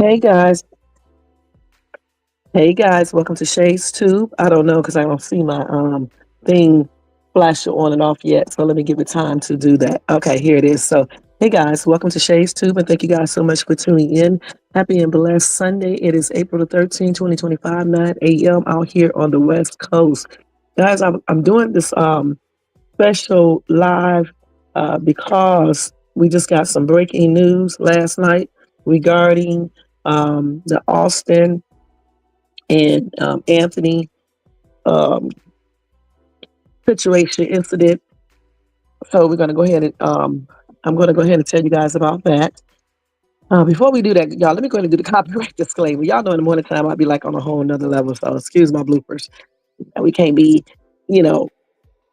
Hey guys, hey guys, welcome to Shay's Tube. I don't know because I don't see my thing flash on and off yet, so let me give it time to do that. Okay, here it is. So, hey guys, welcome to Shay's Tube, and thank you guys so much for tuning in. Happy and blessed Sunday. It is April the 13th, 2025, 9 a.m. out here on the West Coast. Guys, I'm doing this special live because we just got some breaking news last night regarding the Austin and Anthony um, situation incident. So we're going to go ahead and I'm going to go ahead and tell you guys about that. Before we do that, y'all, let me go ahead and do the copyright disclaimer. Y'all know in the morning time I'll be like on a whole nother level, so excuse my bloopers. We can't be, you know,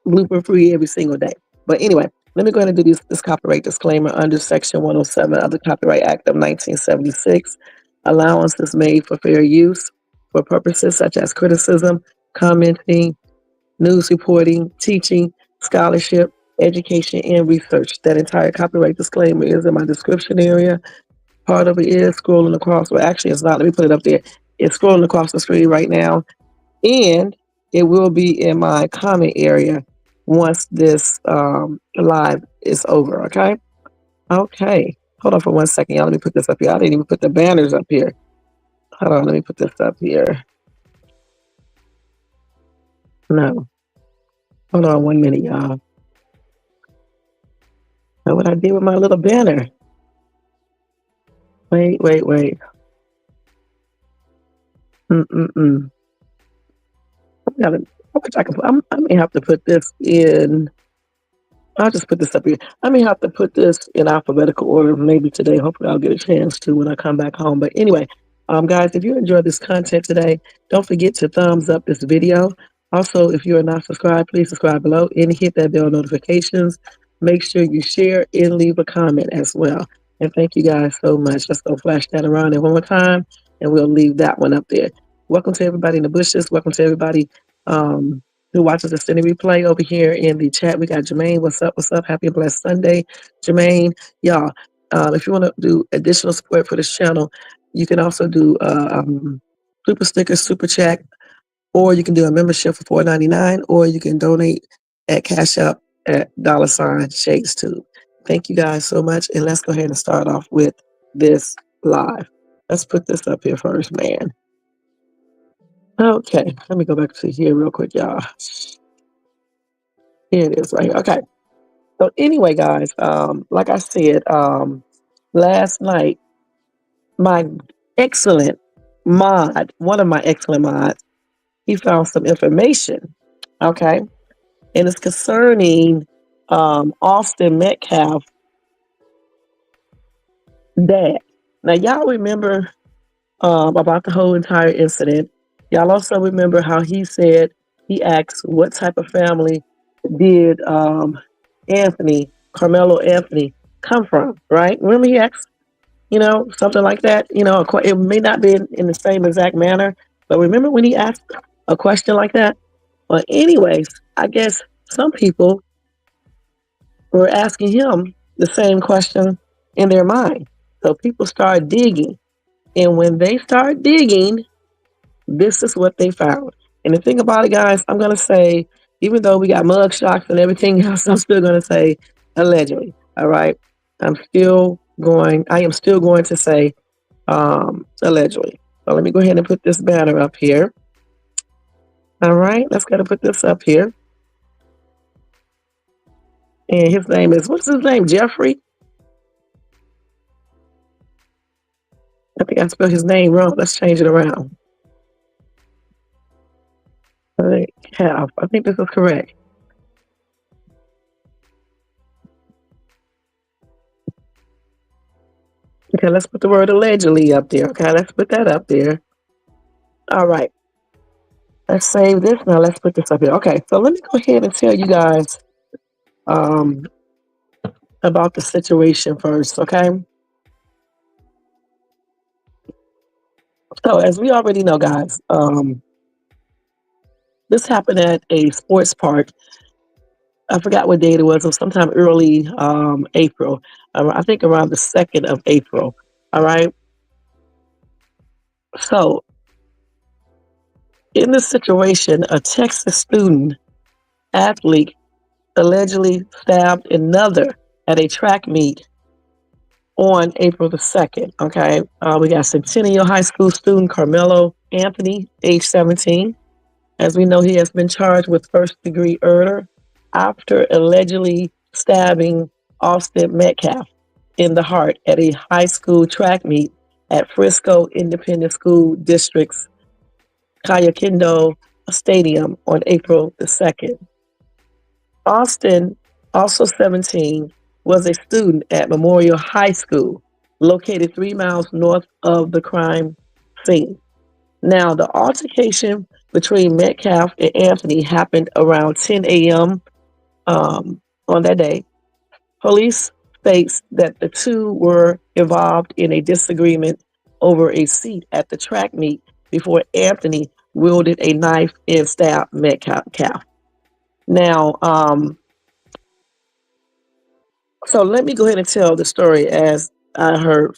blooper free every single day. But anyway, let me go ahead and do this copyright disclaimer under Section 107 of the Copyright Act of 1976. Allowance is made for fair use for purposes such as criticism, commenting, news reporting, teaching, scholarship, education, and research. That entire copyright disclaimer is in my description area. Part of it is scrolling across. Well, actually, it's not. Let me put it up there. It's scrolling across the screen right now. And it will be in my comment area once this live is over. Okay. Okay. Hold on for 1 second, y'all. Let me put this up here. I didn't even put the banners up here. Hold on. Let me put this up here. No. Hold on 1 minute, y'all. Know what I did with my little banner? Wait. Mm. I gotta, how much I can put? I may have to put this in. I'll just put this up here. I may have to put this in alphabetical order maybe today. Hopefully, I'll get a chance to when I come back home. But anyway, guys, if you enjoyed this content today, don't forget to thumbs up this video. Also, if you are not subscribed, please subscribe below and hit that bell notifications. Make sure you share and leave a comment as well. And thank you guys so much. Let's go flash that around there one more time, and we'll leave that one up there. Welcome to everybody in the bushes. Welcome to everybody. Who watches the cine replay over here in the chat. We got Jermaine. What's up? What's up? Happy and blessed Sunday, Jermaine. Y'all, if you want to do additional support for this channel, you can also do super stickers, super chat, or you can do a membership for $4.99, or you can donate at Cash App at $Shades Tube. Thank you guys so much, and let's go ahead and start off with this live. Let's put this up here first, man. Okay, let me go back to here real quick, y'all. Here it is right here. Okay. So anyway, guys, like I said, last night, my excellent mod, one of my excellent mods, he found some information. Okay. And it's concerning Austin Metcalf dad. Now y'all remember about the whole entire incident. Y'all also remember how he said he asked what type of family did Carmelo Anthony come from, right? Remember he asked, something like that. It may not be in the same exact manner, but remember when he asked a question like that? Well, anyways, I guess some people were asking him the same question in their mind. So people start digging. And when they start digging, this is what they found. And the thing about it, guys, I'm going to say, even though we got mug shots and everything else, I'm still going to say allegedly. All right. I am still going to say allegedly. So let me go ahead and put this banner up here. All right. Let's go to put this up here. And his name is, what's his name? Jeffrey? I think I spelled his name wrong. Let's change it around. I think this is correct. Okay, let's put the word allegedly up there. Okay, let's put that up there. All right. Let's save this. Now let's put this up here. Okay, so let me go ahead and tell you guys about the situation first, okay? So as we already know, guys, this happened at a sports park. I forgot what date it was. It was sometime early April. I think around the 2nd of April. All right. So in this situation, a Texas student athlete allegedly stabbed another at a track meet on April the 2nd. Okay. We got Centennial High School student Carmelo Anthony, age 17. As we know, he has been charged with first-degree murder after allegedly stabbing Austin Metcalf in the heart at a high school track meet at Frisco Independent School District's Kayakendo Stadium on April the 2nd. Austin, also 17, was a student at Memorial High School, located 3 miles north of the crime scene. Now, the altercation between Metcalf and Anthony happened around 10 a.m. On that day. Police states that the two were involved in a disagreement over a seat at the track meet before Anthony wielded a knife and stabbed Metcalf. Now, so let me go ahead and tell the story as I read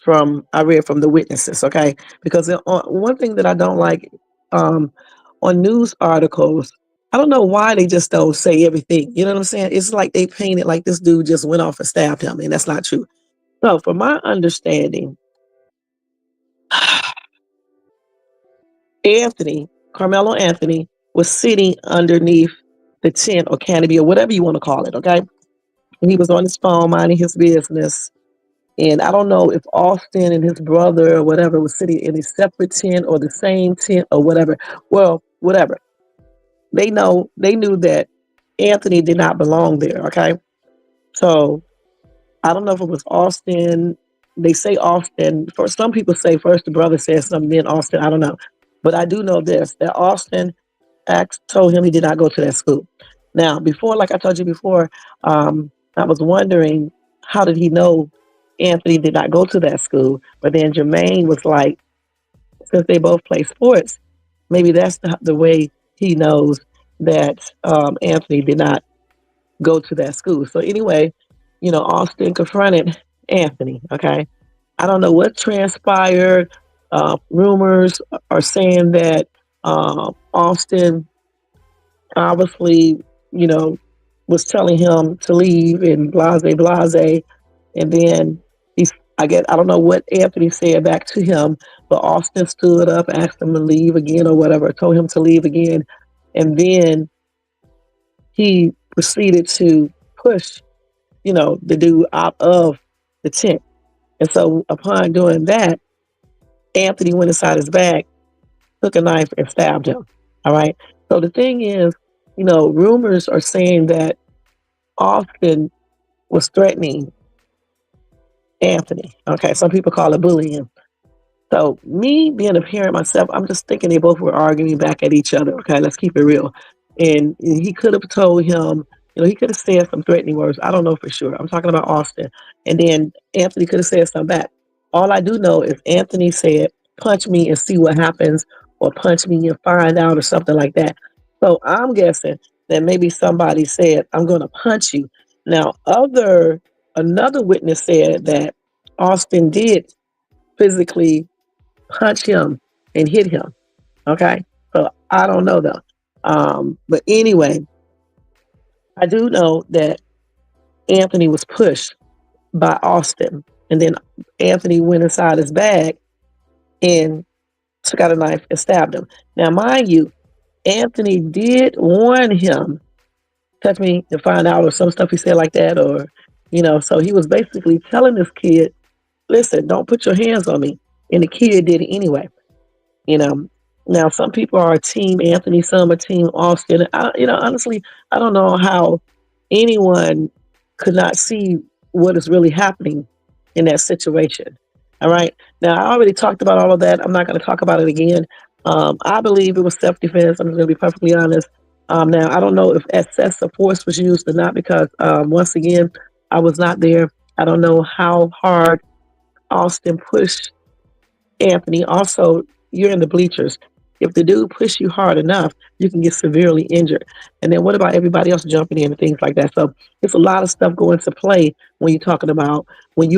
from the witnesses, okay? Because one thing that I don't like um, on news articles, I don't know why they just don't say everything. You know what I'm saying? It's like they paint it like this dude just went off and stabbed him, and that's not true. So, from my understanding, Carmelo Anthony, was sitting underneath the tent or canopy or whatever you want to call it, okay? And he was on his phone minding his business. And I don't know if Austin and his brother or whatever was sitting in a separate tent or the same tent or whatever. Well, whatever. They knew that Anthony did not belong there. Okay. So I don't know if it was Austin. They say Austin. For some people say first the brother said something, then Austin. I don't know. But I do know this, that Austin told him he did not go to that school. Now, before, like I told you before, I was wondering how did he know Anthony did not go to that school? But then Jermaine was like, since they both play sports, maybe that's the way he knows that Anthony did not go to that school. So anyway, Austin confronted Anthony. Okay, I don't know what transpired. Rumors are saying that Austin obviously, you know, was telling him to leave and blase blase. And then I don't know what Anthony said back to him, but Austin stood up, asked him to leave again or whatever, told him to leave again. And then he proceeded to push, the dude out of the tent. And so upon doing that, Anthony went inside his bag, took a knife and stabbed him. All right. So the thing is, rumors are saying that Austin was threatening Anthony. Okay. Some people call it bullying. So me being a parent myself, I'm just thinking they both were arguing back at each other. Okay, let's keep it real. And he could have told him, he could have said some threatening words. I don't know for sure. I'm talking about Austin. And then Anthony could have said something back. All I do know is Anthony said, punch me and see what happens, or punch me and find out, or something like that. So I'm guessing that maybe somebody said, I'm going to punch you. Now, another witness said that Austin did physically punch him and hit him. Okay. So I don't know though. But anyway, I do know that Anthony was pushed by Austin. And then Anthony went inside his bag and took out a knife and stabbed him. Now, mind you, Anthony did warn him, touch me and find out, or some stuff he said like that, or, so he was basically telling this kid, listen, don't put your hands on me. And the kid did it anyway. You know, now some people are team Anthony, some are team Austin. Honestly, I don't know how anyone could not see what is really happening in that situation. All right. Now I already talked about all of that. I'm not going to talk about it again. I believe it was self-defense. I'm going to be perfectly honest. Now I don't know if excessive force was used or not, because once again, I was not there. I don't know how hard Austin pushed Anthony. Also, you're in the bleachers. If the dude pushes you hard enough, you can get severely injured. And then what about everybody else jumping in and things like that? So it's a lot of stuff going to play when you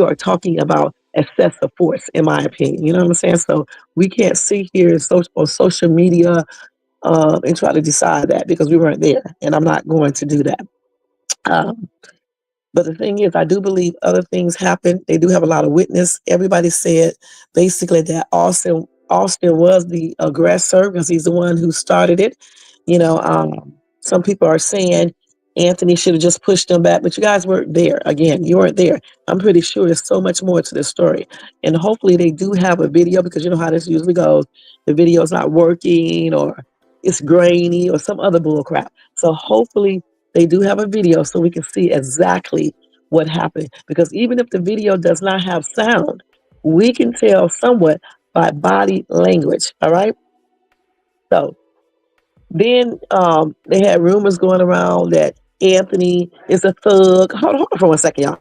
are talking about excessive force, in my opinion. You know what I'm saying? So we can't sit here on social media and try to decide that because we weren't there, and I'm not going to do that. Um, but the thing is, I do believe other things happen. They do have a lot of witness. Everybody said basically that Austin was the aggressor because he's the one who started it. You know, some people are saying Anthony should have just pushed him back, but you guys weren't there. Again, you weren't there. I'm pretty sure there's so much more to this story, and hopefully they do have a video because you know how this usually goes. The video's not working, or it's grainy, or some other bull crap. So hopefully they do have a video so we can see exactly what happened. Because even if the video does not have sound, we can tell somewhat by body language. All right. So then they had rumors going around that Anthony is a thug. Hold on for 1 second, y'all.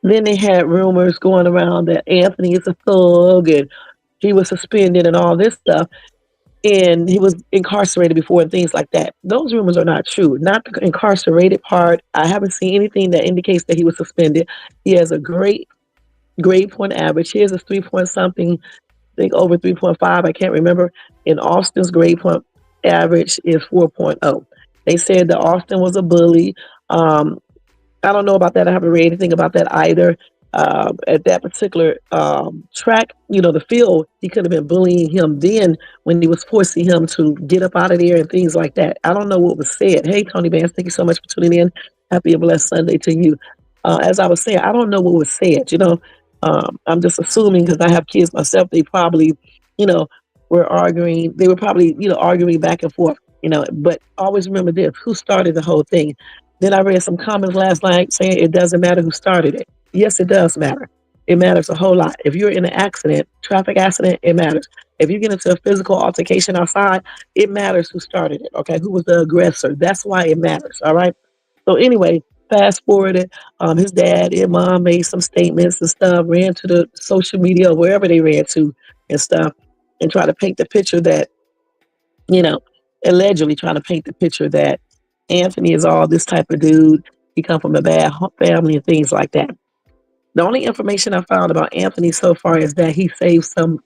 Then they had rumors going around that Anthony is a thug and he was suspended and all this stuff. And he was incarcerated before and things like that. Those rumors are not true. Not the incarcerated part. I haven't seen anything that indicates that he was suspended. He has a great grade point average. He has a 3 point something, I think over 3.5. I can't remember. And Austin's grade point average is 4.0. They said that Austin was a bully. Um, I don't know about that. I haven't read anything about that either. At that particular track, the field, he could have been bullying him then when he was forcing him to get up out of there and things like that. I don't know what was said. Hey, Tony Vance, thank you so much for tuning in. Happy and blessed Sunday to you. As I was saying, I don't know what was said. I'm just assuming because I have kids myself. They probably, you know, were arguing. They were probably, arguing back and forth. But always remember this: who started the whole thing? Then I read some comments last night saying it doesn't matter who started it. Yes, it does matter. It matters a whole lot. If you're in an accident, traffic accident, it matters. If you get into a physical altercation outside, it matters who started it. Okay, who was the aggressor? That's why it matters. All right. So anyway, fast forwarded, his dad and mom made some statements and stuff, ran to the social media, wherever they ran to and stuff, and try to paint the picture that, you know, allegedly trying to paint the picture that Anthony is all this type of dude. He come from a bad family and things like that. The only information I found about Anthony so far is that he saved some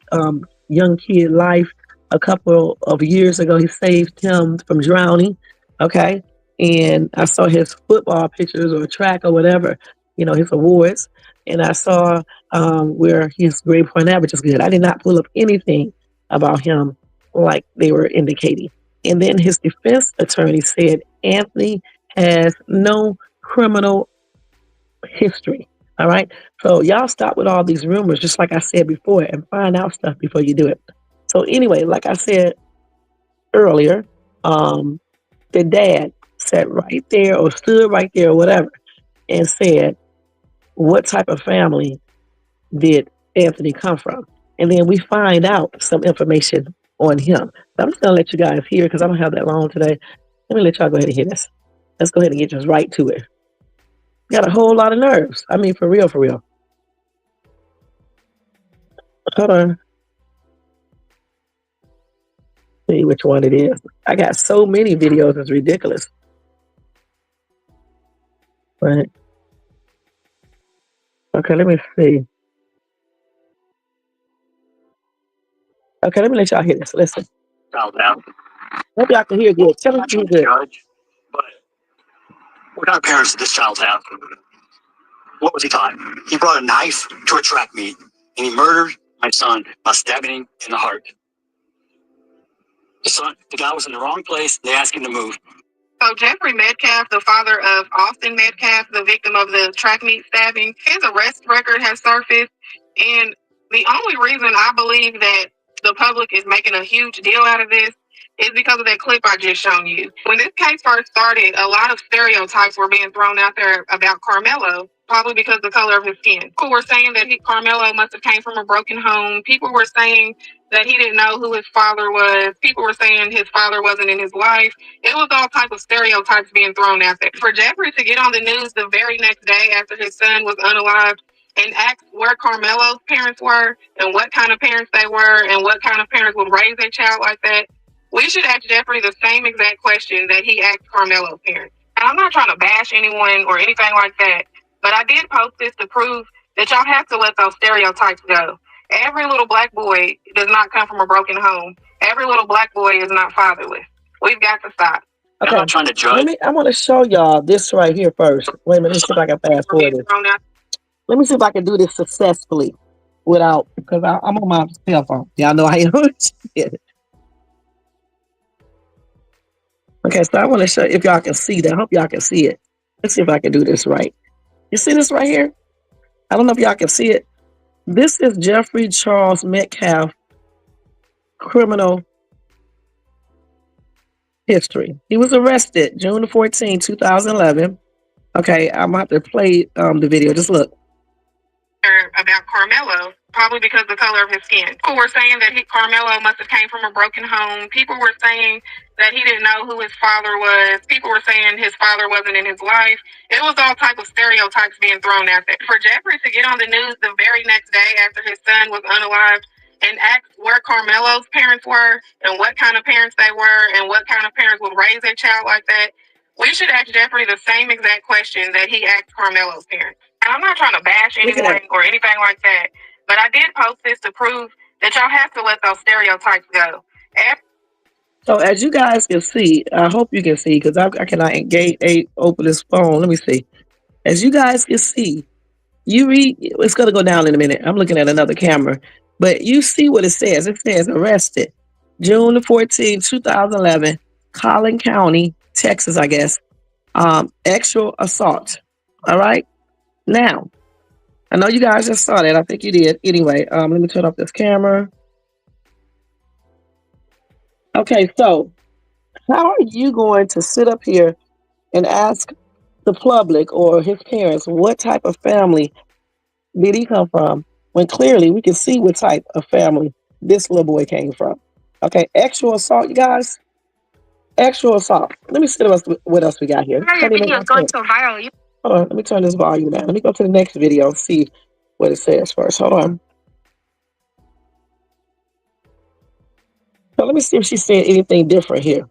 young kid life a couple of years ago. He saved him from drowning. Okay. And I saw his football pictures or track or whatever, his awards. And I saw where his grade point average is good. I did not pull up anything about him like they were indicating. And then his defense attorney said Anthony has no criminal history. All right. So y'all stop with all these rumors, just like I said before, and find out stuff before you do it. So anyway, like I said earlier, the dad sat right there or stood right there or whatever and said, what type of family did Anthony come from? And then we find out some information on him. So I'm just going to let you guys hear because I don't have that long today. Let me let y'all go ahead and hear this. Let's go ahead and get just right to it. Got a whole lot of nerves. I mean, for real, for real. Hold on. See which one it is. I got so many videos, it's ridiculous. Right. Okay, let me see. Okay, let me let y'all hear this. Listen. Hope y'all can hear good. Tell me if you hear good. But what kind of parents did this child have? What was he taught? He brought a knife to a track meet, and he murdered my son by stabbing him in the heart. The guy was in the wrong place. They asked him to move. So Jeffrey Metcalf, the father of Austin Metcalf, the victim of the track meet stabbing, his arrest record has surfaced. And the only reason I believe that the public is making a huge deal out of this is because of that clip I just shown you. When this case first started, a lot of stereotypes were being thrown out there about Carmelo, probably because of the color of his skin. People were saying that Carmelo must have came from a broken home. People were saying that he didn't know who his father was. People were saying his father wasn't in his life. It was all types of stereotypes being thrown out there. For Jeffrey to get on the news the very next day after his son was unalived and ask where Carmelo's parents were and what kind of parents they were and what kind of parents would raise a child like that, we should ask Jeffrey the same exact question that he asked Carmelo's parents. And I'm not trying to bash anyone or anything like that, but I did post this to prove that y'all have to let those stereotypes go. Every little black boy does not come from a broken home. Every little black boy is not fatherless. We've got to stop. Okay. I'm not trying to judge. I want to show y'all this right here first. Wait a minute, let me see if I can fast forward this. Let me see if I can do this successfully without, because I'm on my cell phone. Y'all know I am. Okay, so I want to show if y'all can see that. I hope y'all can see it. Let's see if I can do this right. You see this right here? I don't know if y'all can see it. This is Jeffrey Charles Metcalf criminal history. He was arrested June 14, 2011. Okay, I'm going to have to play the video. Just look. About Carmelo, probably because of the color of his skin. People were saying that Carmelo must have came from a broken home. People were saying that he didn't know who his father was. People were saying his father wasn't in his life. It was all type of stereotypes being thrown out there. For Jeffrey to get on the news the very next day after his son was unalived and ask where Carmelo's parents were and what kind of parents they were and what kind of parents would raise a child like that, we should ask Jeffrey the same exact question that he asked Carmelo's parents. And I'm not trying to bash anyone or anything like that, but I did post this to prove that y'all have to let those stereotypes go. So as you guys can see, I hope you can see, because I cannot open this phone. Let me see. As you guys can see, you read, it's going to go down in a minute. I'm looking at another camera, but you see what it says. It says arrested June 14, 2011, Collin County, Texas, I guess. Sexual assault. All right. Now, I know you guys just saw that. I think you did. Anyway, let me turn off this camera. Okay, so how are you going to sit up here and ask the public or his parents what type of family did he come from, when clearly we can see what type of family this little boy came from? Okay, sexual assault, you guys. Sexual assault. Let me see what else we got here. Your video's going so viral. Hold on, let me turn this volume down. Let me go to the next video and see what it says first. Hold on. So let me see if she said anything different here.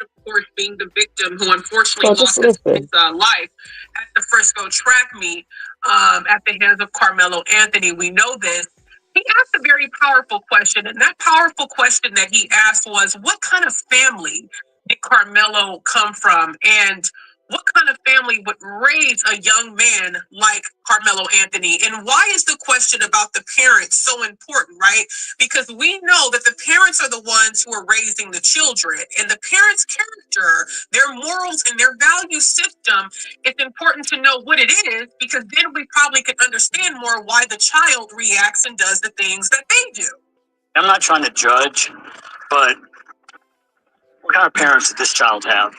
Of course, being the victim who unfortunately lost his life at the Frisco track meet at the hands of Carmelo Anthony. We know this. He asked a very powerful question, and that powerful question that he asked was, what kind of family did Carmelo come from? And what kind of family would raise a young man like Carmelo Anthony? And why is the question about the parents so important, right? Because we know that the parents are the ones who are raising the children, and the parents' character, their morals, and their value system, it's important to know what it is, because then we probably can understand more why the child reacts and does the things that they do. I'm not trying to judge, but what kind of parents did this child have?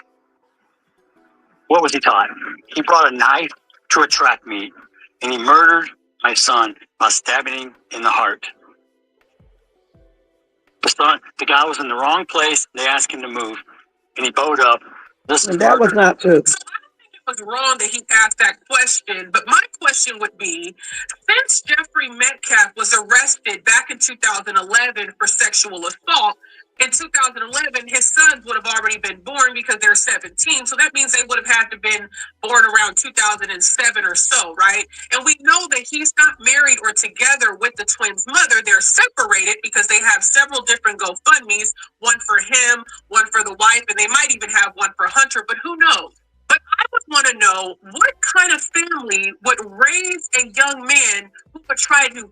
What was he taught? He brought a knife to a track meet, and he murdered my son by stabbing him in the heart. The guy was in the wrong place. They asked him to move, and he bowed up. That was not true. So I don't think it was wrong that he asked that question, but my question would be, since Jeffrey Metcalf was arrested back in 2011 for sexual assault, in 2011, his sons would have already been born because they're 17. So that means they would have had to been born around 2007 or so, right? And we know that he's not married or together with the twins' mother. They're separated because they have several different GoFundMes, one for him, one for the wife, and they might even have one for Hunter, but who knows? But I would want to know, what kind of family would raise a young man who would try to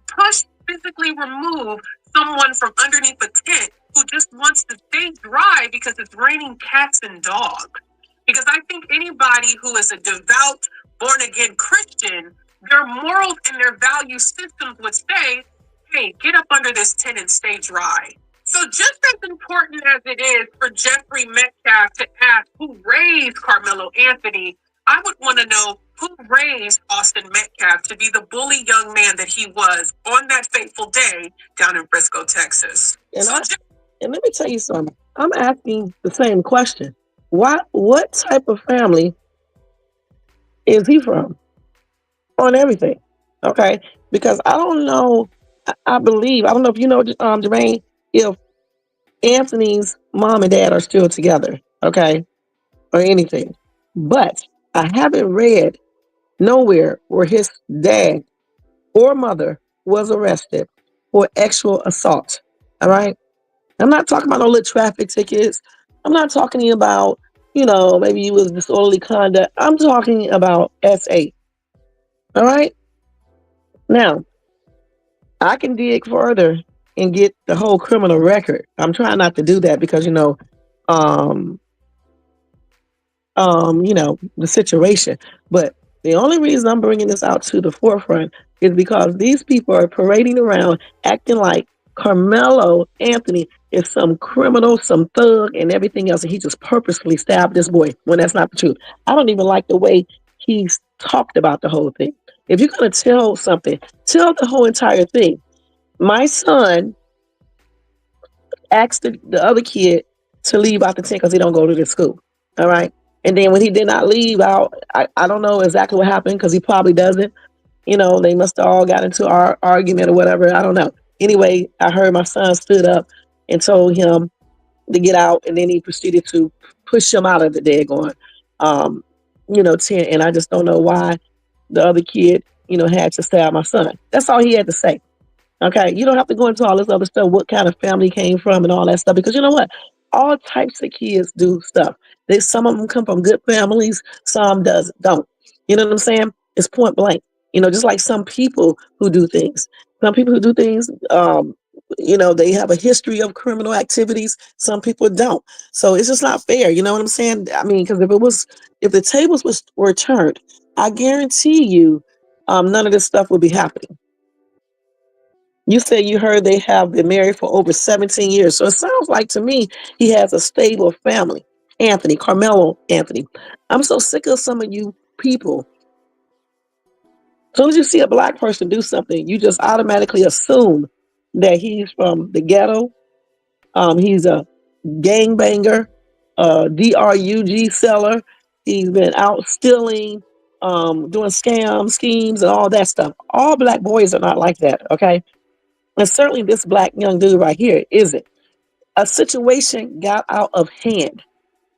physically remove someone from underneath a tent who just wants to stay dry because it's raining cats and dogs? Because I think anybody who is a devout, born-again Christian, their morals and their value systems would say, hey, get up under this tent and stay dry. So just as important as it is for Jeffrey Metcalf to ask who raised Carmelo Anthony, I would want to know who raised Austin Metcalf to be the bully young man that he was on that fateful day down in Frisco, Texas. And let me tell you something. I'm asking the same question. What type of family is he from? On everything. Okay? Because I don't know, I don't know if you know, Jermaine, if Anthony's mom and dad are still together, okay? Or anything. But I haven't read nowhere where his dad or mother was arrested for actual assault. All right. I'm not talking about no little traffic tickets. I'm not talking about, maybe you was disorderly conduct. I'm talking about SA. All right. Now, I can dig further and get the whole criminal record. I'm trying not to do that because, um, the situation. But the only reason I'm bringing this out to the forefront is because these people are parading around acting like Carmelo Anthony is some criminal, some thug, and everything else, and he just purposefully stabbed this boy when that's not the truth. I don't even like the way he's talked about the whole thing. If you're going to tell something, tell the whole entire thing. My son asked the other kid to leave out the tent because he don't go to the school. All right. And then when he did not leave out, I don't know exactly what happened because he probably doesn't. They must have all got into our argument or whatever. I don't know. Anyway, I heard my son stood up and told him to get out, and then he proceeded to push him out of the daggone, tent. And I just don't know why the other kid, had to stab my son. That's all he had to say. Okay, you don't have to go into all this other stuff, what kind of family he came from and all that stuff, because you know what? All types of kids do stuff. Some of them come from good families, some don't. You know what I'm saying? It's point blank. Just like some people who do things. Some people who do things, they have a history of criminal activities. Some people don't. So it's just not fair. You know what I'm saying? I mean, because if the tables were turned, I guarantee you, none of this stuff would be happening. You said you heard they have been married for over 17 years. So it sounds like to me he has a stable family. Anthony, Carmelo Anthony. I'm so sick of some of you people. As soon as you see a black person do something, you just automatically assume that he's from the ghetto. He's a gangbanger, DRUG seller. He's been out stealing, doing scams, schemes, and all that stuff. All black boys are not like that, okay? And certainly this black young dude right here isn't. A situation got out of hand.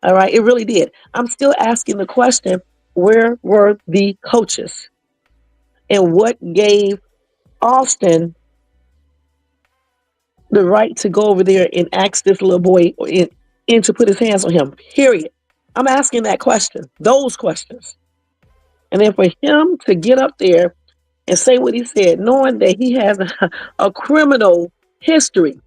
All right, it really did. I'm still asking the question, where were the coaches? And what gave Austin the right to go over there and ask this little boy in to put his hands on him? Period. I'm asking that question, those questions. And then for him to get up there and say what he said, knowing that he has a criminal history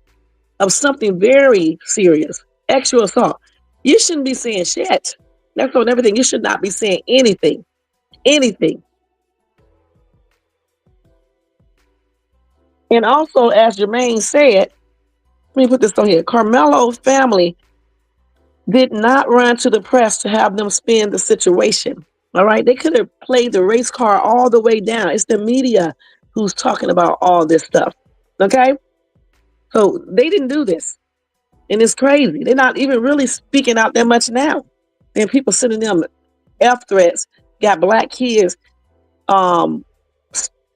of something very serious, sexual assault, you shouldn't be saying shit. That's on everything. You should not be saying anything. Anything. And also, as Jermaine said, let me put this on here. Carmelo's family did not run to the press to have them spin the situation. All right. They could have played the race car all the way down. It's the media who's talking about all this stuff. Okay. So they didn't do this. And it's crazy. They're not even really speaking out that much now. And people sending them F threats, got black kids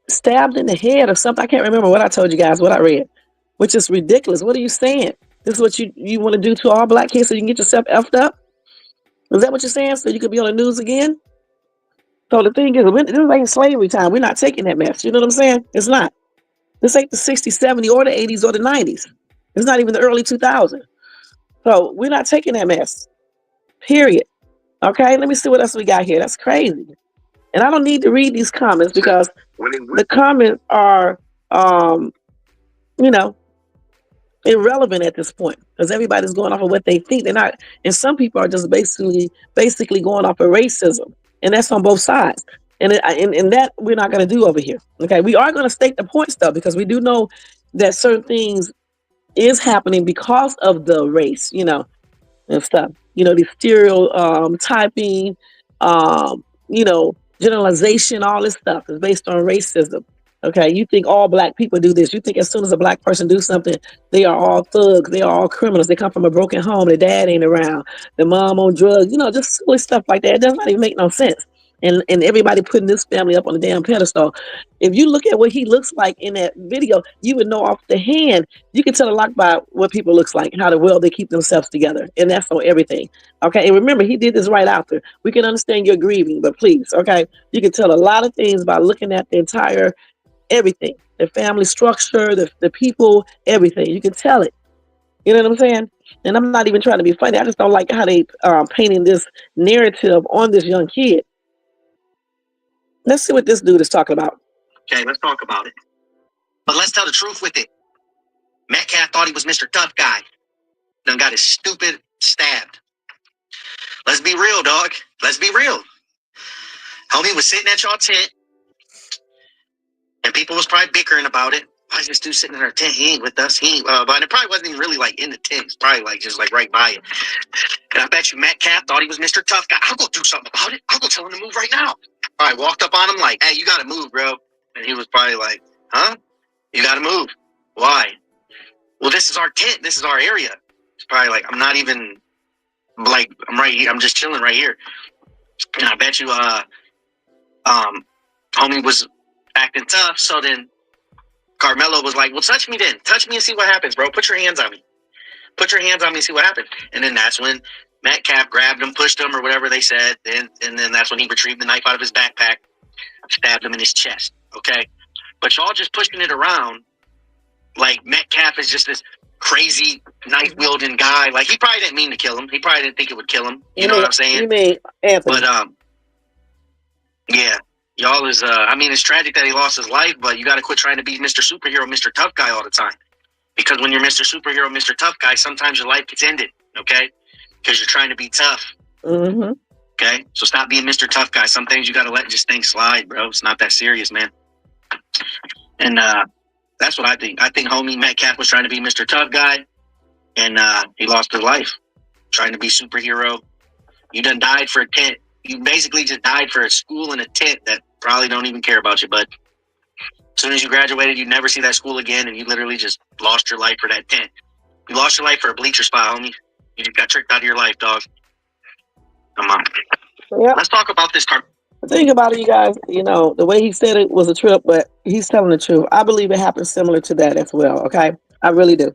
stabbed in the head or something. I can't remember what I told you guys, what I read, which is ridiculous. What are you saying? This is what you want to do to all black kids so you can get yourself effed up? Is that what you're saying? So you could be on the news again? So the thing is, this ain't slavery time. We're not taking that mess. You know what I'm saying? It's not. This ain't the 60s, 70s, or the 80s, or the 90s. It's not even the early 2000s. So we're not taking that mess. Period. Okay, let me see what else we got here. That's crazy. And I don't need to read these comments because the comments are, you know, irrelevant at this point because everybody's going off of what they think. They're not, and some people are just basically going off of racism, and that's on both sides. And that we're not going to do over here. Okay, we are going to state the points though because we do know that certain things is happening because of the race, you know, and stuff. You know, the stereotyping, you know, generalization, all this stuff is based on racism. Okay, you think all black people do this. You think as soon as a black person do something, they are all thugs. They are all criminals. They come from a broken home. Their dad ain't around. The mom on drugs. You know, just silly stuff like that. It does not even make no sense. and everybody putting this family up on the damn pedestal. If you look at what he looks like in that video, you would know off the hand. You can tell a lot by what people looks like, how well they keep themselves together, and that's on everything. Okay, and remember, he did this right after. We can understand you're grieving, but please, okay, you can tell a lot of things by looking at the entire everything, the family structure, the people, everything. You can tell it. You know what I'm saying? And I'm not even trying to be funny. I just don't like how they painting this narrative on this young kid. Let's see what this dude is talking about. Okay, let's talk about it. But let's tell the truth with it. Metcalf thought he was Mr. Tough Guy. Then got his stupid stabbed. Let's be real, dog. Let's be real. Homie was sitting at y'all tent, and people was probably bickering about it. Why is this dude sitting in our tent? He ain't with us. He ain't, but it probably wasn't even really like in the tent. It's probably like just like right by it. And I bet you Metcalf thought he was Mr. Tough Guy. I'll go do something about it. I'll go tell him to move right now. All right, walked up on him like, hey, you got to move, bro. And he was probably like, huh? You got to move. Why? Well, this is our tent. This is our area. It's probably like, I'm not even, like, I'm right here. I'm just chilling right here. And I bet you, homie was acting tough. So then Carmelo was like, well, touch me then. Touch me and see what happens, bro. Put your hands on me. Put your hands on me and see what happens. And then that's when Metcalf grabbed him, pushed him, or whatever they said. And then that's when he retrieved the knife out of his backpack, stabbed him in his chest. Okay? But y'all just pushing it around like Metcalf is just this crazy knife-wielding guy. Like, he probably didn't mean to kill him. He probably didn't think it would kill him. You know what I'm saying? You mean Anthony. But, yeah. Y'all is, I mean, it's tragic that he lost his life, but you got to quit trying to be Mr. Superhero, Mr. Tough Guy all the time. Because when you're Mr. Superhero, Mr. Tough Guy, sometimes your life gets ended, okay? Because you're trying to be tough. Mm-hmm. Okay? So stop being Mr. Tough Guy. Some things you got to let just things slide, bro. It's not that serious, man. And that's what I think. I think homie Metcalf was trying to be Mr. Tough Guy, and he lost his life trying to be superhero. You done died for a tent. You basically just died for a school and a tent that probably don't even care about you, but as soon as you graduated, you never see that school again, and you literally just lost your life for that tent. You lost your life for a bleacher spot, homie. You just got tricked out of your life, dog. Come on. Yeah. Let's talk about this car. The thing about it, you guys, you know, the way he said it was a trip, but he's telling the truth. I believe it happened similar to that as well, okay? I really do.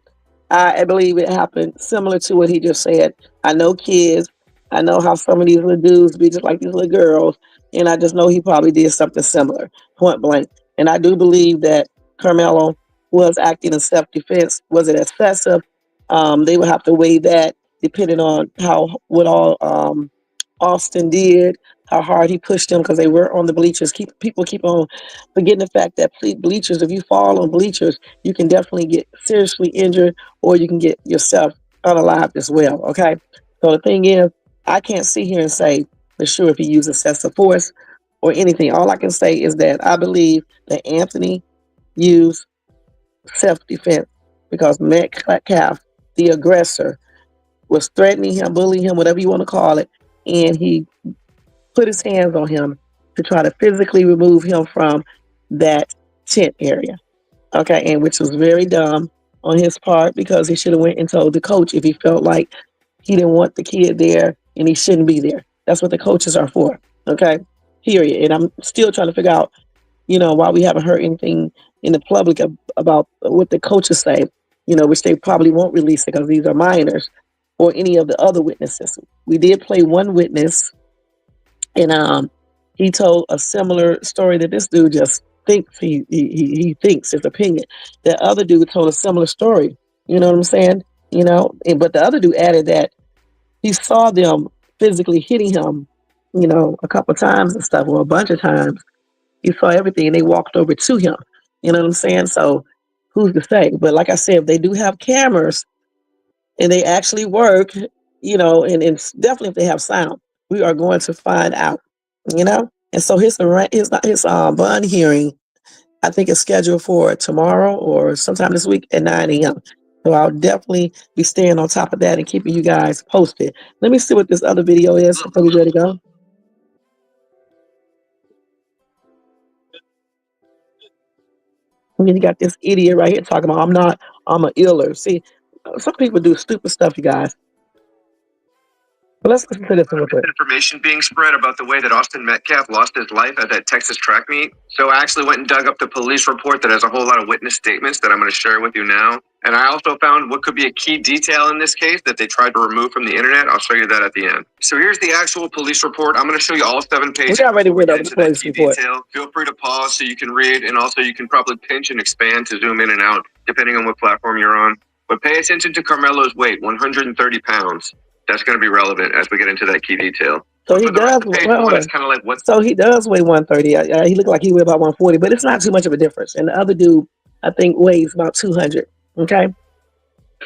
I believe it happened similar to what he just said. I know kids. I know how some of these little dudes be just like these little girls, and I just know he probably did something similar, point blank. And I do believe that Carmelo was acting in self-defense. Was it excessive? They would have to weigh that depending on what all Austin did, how hard he pushed them because they were on the bleachers. People keep on forgetting the fact that bleachers, if you fall on bleachers, you can definitely get seriously injured or you can get yourself unalived as well, okay? So the thing is, I can't sit here and say for sure if he used excessive force or anything. All I can say is that I believe that Anthony used self-defense because Metcalf, the aggressor, was threatening him, bullying him, whatever you want to call it, and he put his hands on him to try to physically remove him from that tent area. Okay, and which was very dumb on his part because he should have went and told the coach if he felt like he didn't want the kid there and he shouldn't be there. That's what the coaches are for. Okay, period. And I'm still trying to figure out, you know, why we haven't heard anything in the public about what the coaches say, you know, which they probably won't release it because these are minors or any of the other witnesses. We did play one witness, and he told a similar story that this dude just thinks he thinks his opinion. The other dude told a similar story. You know what I'm saying? You know, but the other dude added that he saw them physically hitting him, you know, a couple times and stuff, or a bunch of times. He saw everything, and they walked over to him. You know what I'm saying? So who's to say? But like I said, if they do have cameras and they actually work, you know, and definitely if they have sound, we are going to find out, you know? And so his bond hearing, I think is scheduled for tomorrow or sometime this week at 9 a.m. So I'll definitely be staying on top of that and keeping you guys posted. Let me see what this other video is before we ready to go. And then you got this idiot right here talking about I'm a iller. See, some people do stupid stuff, you guys. Let's listen to this one real quick. Information being spread about the way that Austin Metcalf lost his life at that Texas track meet. So I actually went and dug up the police report that has a whole lot of witness statements that I'm going to share with you now. And I also found what could be a key detail in this case that they tried to remove from the internet. I'll show you that at the end. So here's the actual police report. I'm going to show you all 7 pages. We already read over the police report. Detail. Feel free to pause so you can read, and also you can probably pinch and expand to zoom in and out, depending on what platform you're on. But pay attention to Carmelo's weight, 130 pounds. That's going to be relevant as we get into that key detail. So he does. It's kind of like what? So he does weigh 130. He looked like he weighed about 140, but it's not too much of a difference. And the other dude, I think, weighs about 200. Okay.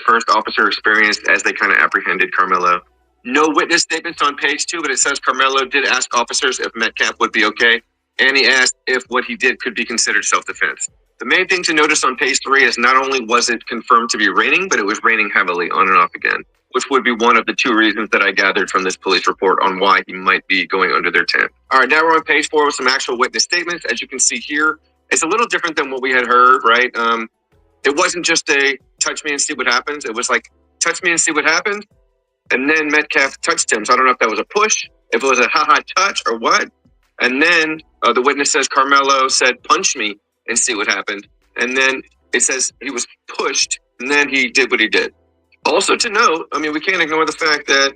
First officer experienced as they kind of apprehended Carmelo. No witness statements on page 2, but it says Carmelo did ask officers if Metcalf would be okay, and he asked if what he did could be considered self-defense. The main thing to notice on page 3 is not only was it confirmed to be raining, but it was raining heavily on and off again, which would be one of the 2 reasons that I gathered from this police report on why he might be going under their tent. All right, now we're on page 4 with some actual witness statements. As you can see here, it's a little different than what we had heard, right? It wasn't just a touch me and see what happens. It was like, touch me and see what happens. And then Metcalf touched him. So I don't know if that was a push, if it was a ha-ha touch or what. And then the witness says Carmelo said, punch me and see what happened. And then it says he was pushed, and then he did what he did. Also to note, I mean, we can't ignore the fact that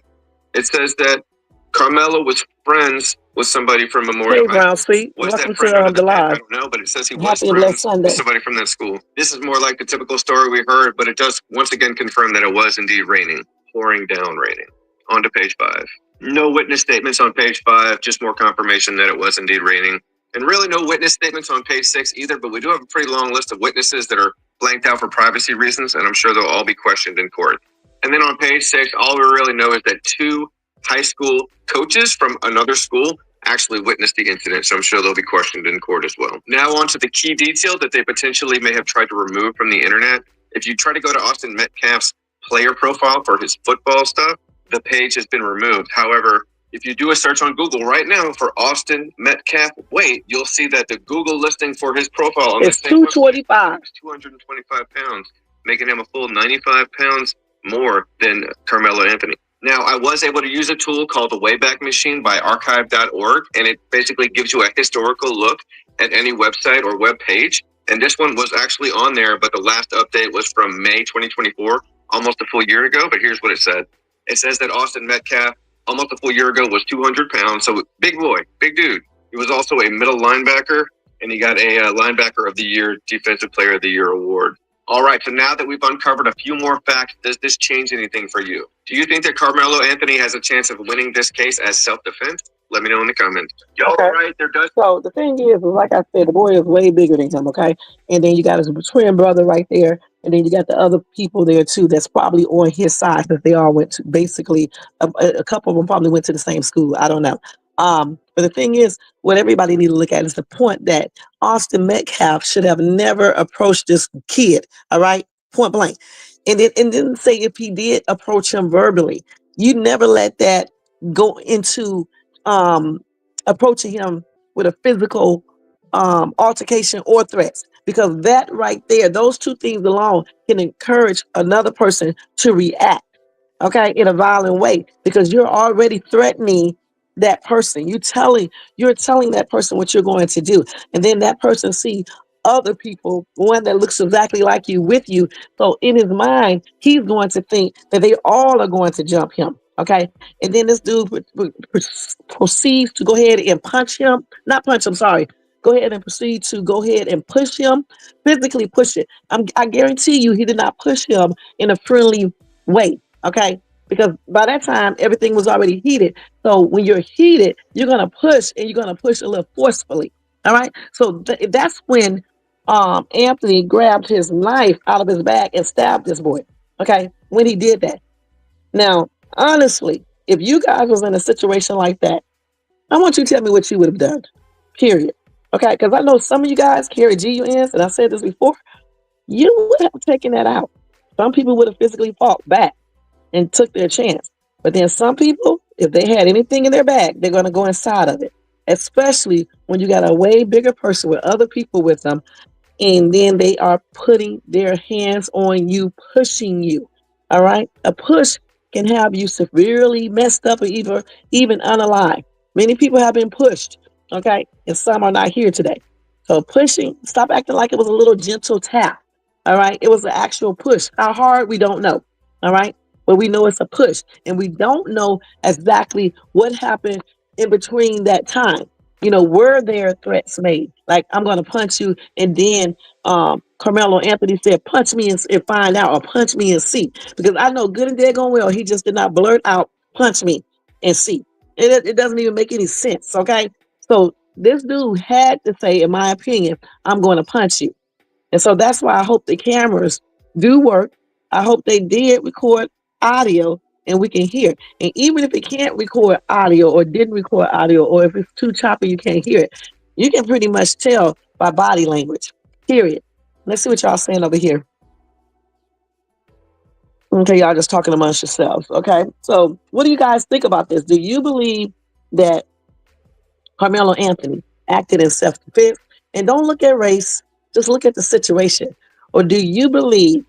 it says that Carmelo was friends with somebody from Memorial High School. Was that friend under the tent? I don't know, but it says he was friends with somebody from that school. This is more like the typical story we heard, but it does once again confirm that it was indeed raining, pouring down raining. On to page 5. No witness statements on page 5, just more confirmation that it was indeed raining. And really no witness statements on page 6 either, but we do have a pretty long list of witnesses that are blanked out for privacy reasons, and I'm sure they'll all be questioned in court. And then on page 6, all we really know is that 2 high school coaches from another school actually witnessed the incident, so I'm sure they'll be questioned in court as well. Now on to the key detail that they potentially may have tried to remove from the internet. If you try to go to Austin Metcalf's player profile for his football stuff, the page has been removed. However, if you do a search on Google right now for Austin Metcalf weight, you'll see that the Google listing for his profile on it's 225. 225 pounds, making him a full 95 pounds more than Carmelo Anthony. Now, I was able to use a tool called the Wayback Machine by archive.org, and it basically gives you a historical look at any website or web page. And this one was actually on there, but the last update was from May 2024, almost a full year ago. But here's what it said. It says that Austin Metcalf, almost a full year ago, was 200 pounds. So big boy, big dude. He was also a middle linebacker, and he got a linebacker of the year, defensive player of the year award. All right, so now that we've uncovered a few more facts, does this change anything for you? Do you think that Carmelo Anthony has a chance of winning this case as self-defense? Let me know in the comments. Okay. All right, there does. So the thing is, like I said, the boy is way bigger than him, okay? And then you got his twin brother right there. And then you got the other people there too that's probably on his side, because they all went to basically, a couple of them probably went to the same school. I don't know. But the thing is, what everybody need to look at is the point that Austin Metcalf should have never approached this kid, all right? Point blank. And then say if he did approach him verbally, you never let that go into approaching him with a physical altercation or threats, because that right there, those 2 things alone can encourage another person to react, okay, in a violent way, because you're already threatening that person. You're telling that person what you're going to do, and then that person see other people, one that looks exactly like you with you. So in his mind, he's going to think that they all are going to jump him. Okay, and then this dude proceeds to go ahead and go ahead and proceed to go ahead and push him, physically push it. I guarantee you he did not push him in a friendly way, okay? Because by that time, everything was already heated. So when you're heated, you're going to push, and you're going to push a little forcefully, all right? So that's when Anthony grabbed his knife out of his bag and stabbed this boy, okay, when he did that. Now, honestly, if you guys was in a situation like that, I want you to tell me what you would have done, period. Okay, because I know some of you guys carry GUNs, and I said this before, you would have taken that out. Some people would have physically fought back and took their chance. But then some people, if they had anything in their bag, they're going to go inside of it, especially when you got a way bigger person with other people with them, and then they are putting their hands on you, pushing you. All right? A push can have you severely messed up or even unalive. Many people have been pushed, okay, and some are not here today. So pushing, stop acting like it was a little gentle tap. All right, it was an actual push. How hard, we don't know. All right, but we know it's a push, and we don't know exactly what happened in between that time. Were there threats made? Like, I'm gonna punch you, and then Carmelo Anthony said, punch me and find out, or punch me and see. Because I know good and dead going well, he just did not blurt out, punch me and see. It doesn't even make any sense, okay? So this dude had to say, in my opinion, I'm going to punch you. And so that's why I hope the cameras do work. I hope they did record audio and we can hear. And even if it can't record audio or didn't record audio, or if it's too choppy, you can't hear it, you can pretty much tell by body language, period. Let's see what y'all saying over here. Okay, y'all just talking amongst yourselves. Okay, so what do you guys think about this? Do you believe that Carmelo Anthony acted in self-defense? And don't look at race, just look at the situation. Or do you believe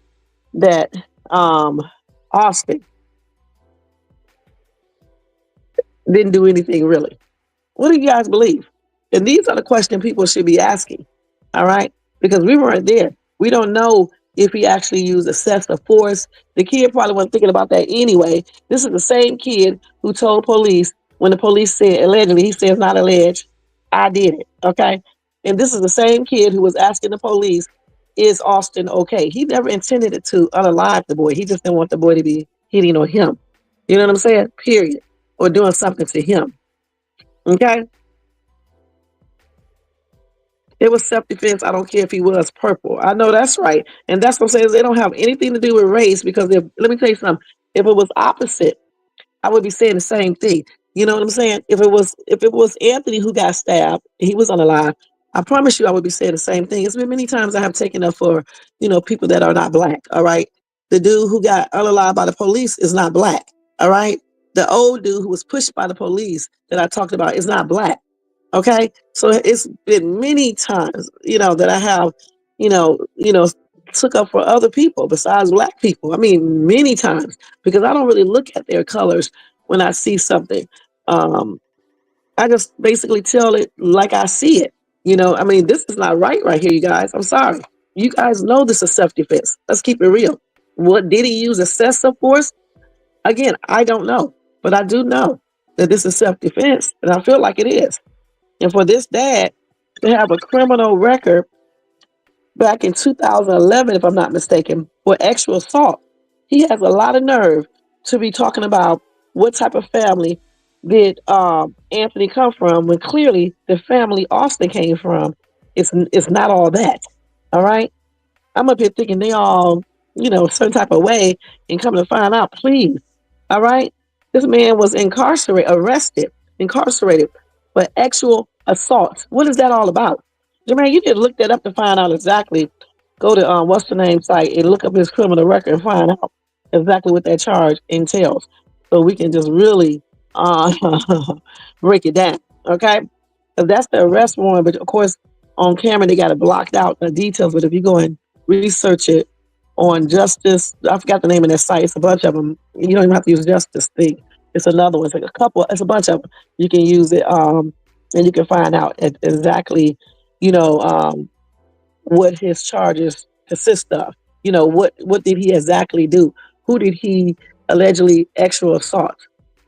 that Austin didn't do anything really? What do you guys believe? And these are the questions people should be asking. All right, because we weren't there. We don't know if he actually used excessive force. The kid probably wasn't thinking about that anyway. This is the same kid who told police, when the police said allegedly, he says not alleged, I did it. Okay, and this is the same kid who was asking the police, is Austin okay? He never intended it to unalive the boy. He just didn't want the boy to be hitting on him. You know what I'm saying? Period. Or doing something to him. Okay. It was self-defense. I don't care if he was purple. I know that's right. And that's what I'm saying. They don't have anything to do with race, because let me tell you something. If it was opposite, I would be saying the same thing. You know what I'm saying? If it was Anthony who got stabbed, he was unalive. I promise you, I would be saying the same thing. It's been many times I have taken up for, people that are not black. All right. The dude who got unalive by the police is not black. All right. The old dude who was pushed by the police that I talked about is not black. Okay. So it's been many times, that I have, you know, you know, took up for other people besides black people. I mean, many times, because I don't really look at their colors when I see something. Um, I just basically tell it like I see it. I mean, this is not right here, you guys. I'm sorry. You guys know this is self-defense. Let's keep it real. What did he use excessive force? Again, I don't know, but I do know that this is self-defense, and I feel like it is. And for this dad to have a criminal record back in 2011, if I'm not mistaken, for extra assault, he has a lot of nerve to be talking about what type of family did Anthony come from, when clearly the family Austin came from is not all that. All right. I'm up here thinking they all, some type of way, and coming to find out, please. All right. This man was incarcerated for actual assault. What is that all about? Jermaine, you can look that up to find out exactly. Go to what's the name site and look up his criminal record and find out exactly what that charge entails. So we can just really uh, break it down. Okay. Because that's the arrest warrant. But of course, on camera, they got it blocked out, the details. But if you go and research it on Justice, I forgot the name of that site. It's a bunch of them. You don't even have to use Justice thing. It's another one. It's like a couple. It's a bunch of them. You can use it, and you can find out exactly, you know, um, what his charges consist of. What did he exactly do? Who did he allegedly actual assault?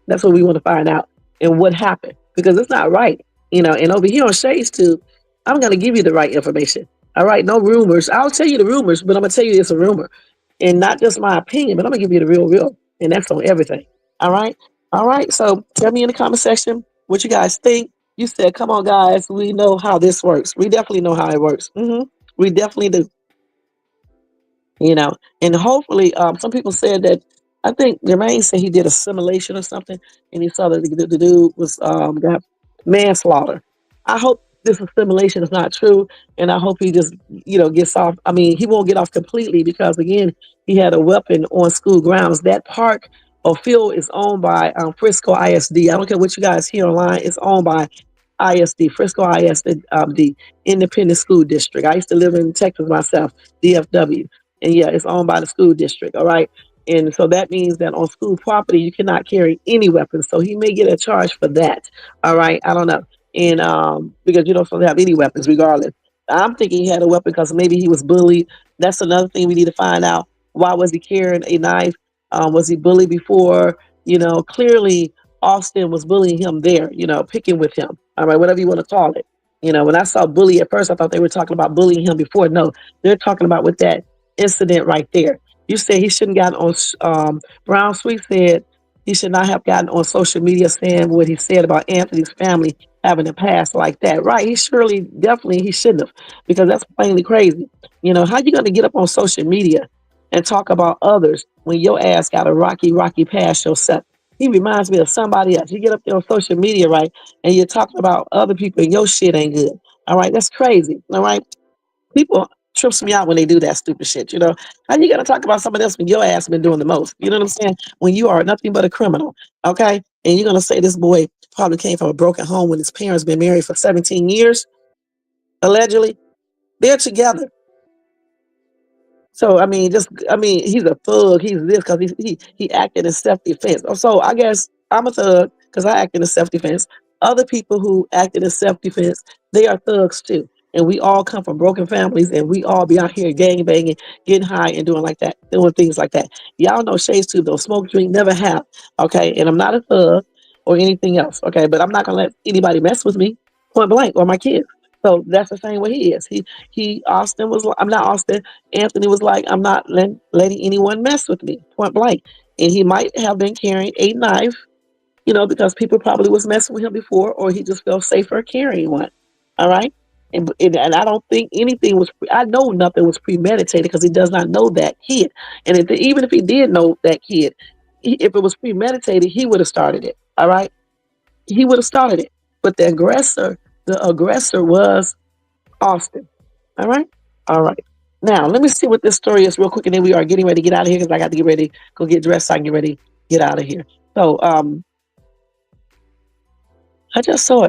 That's what we want to find out, and what happened, because it's not right. And over here on Shades Tube, I'm going to give you the right information. All right, no rumors. I'll tell you the rumors, but I'm going to tell you it's a rumor, and not just my opinion, but I'm going to give you the real, and that's on everything. All right, all right. So tell me in the comment section what you guys think. You said, "Come on, guys, we know how this works. We definitely know how it works. We definitely do." you know. And hopefully, some people said that, I think Jermaine said he did a simulation or something, and he saw that the dude was got manslaughter. I hope this simulation is not true, and I hope he just gets off. I mean, he won't get off completely, because again, he had a weapon on school grounds. That park or field is owned by Frisco ISD. I don't care what you guys hear online. It's owned by ISD, Frisco ISD, the Independent School District. I used to live in Texas myself, DFW. And yeah, it's owned by the school district. All right. And so that means that on school property, you cannot carry any weapons. So he may get a charge for that. All right. I don't know. And because you don't supposed to have any weapons regardless. I'm thinking he had a weapon because maybe he was bullied. That's another thing we need to find out. Why was he carrying a knife? Was he bullied before? Clearly Austin was bullying him there, picking with him. All right, whatever you want to call it. When I saw bully at first, I thought they were talking about bullying him before. No, they're talking about with that incident right there. You say he shouldn't gotten on. Brown Sweet said he should not have gotten on social media saying what he said about Anthony's family having a past like that. Right? He surely, definitely, he shouldn't have, because that's plainly crazy. How you going to get up on social media and talk about others when your ass got a rocky past yourself? He reminds me of somebody else. You get up there on social media, right, and you're talking about other people and your shit ain't good. All right, that's crazy. All right, people trips me out when they do that stupid shit. How you gonna talk about somebody else when your ass been doing the most? You know what I'm saying? When you are nothing but a criminal, okay? And you're gonna say this boy probably came from a broken home when his parents been married for 17 years, allegedly. They're together. So he's a thug. He's this because he acted in self defense. So I guess I'm a thug because I acted in self defense. Other people who acted in self defense, they are thugs too. And we all come from broken families, and we all be out here gang banging, getting high, and doing like that, doing things like that. Y'all know Shades too, though. Smoke, drink, never have. Okay, and I'm not a thug or anything else. Okay, but I'm not gonna let anybody mess with me, point blank, or my kids. So that's the same way he is. Austin was. I'm not Austin. Anthony was like, I'm not letting anyone mess with me, point blank. And he might have been carrying a knife, because people probably was messing with him before, or he just felt safer carrying one. All right. And I don't think anything was, I know nothing was premeditated because he does not know that kid. And even if he did know that kid, if it was premeditated, he would have started it. All right. He would have started it. But the aggressor was Austin. All right. All right. Now, let me see what this story is real quick, and then we are getting ready to get out of here because I got to get ready, go get dressed so I can get ready, get out of here. So, I just saw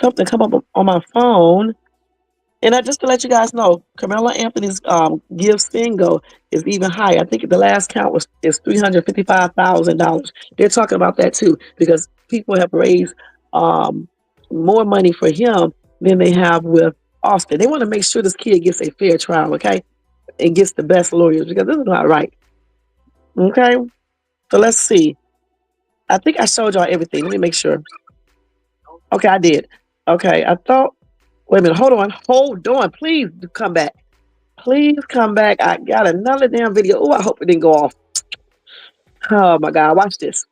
something come up on my phone, and just to let you guys know, Carmelo Anthony's give single is even higher. I think the last count is $355,000. They're talking about that too because people have raised more money for him than they have with Austin. They want to make sure this kid gets a fair trial, okay, and gets the best lawyers because this is not right. Okay, so let's see. I think I showed y'all everything. Let me make sure. Okay, I did. Okay, I thought. Wait a minute. Hold on. Please come back. Please come back. I got another damn video. Oh, I hope it didn't go off. Oh my God, watch this.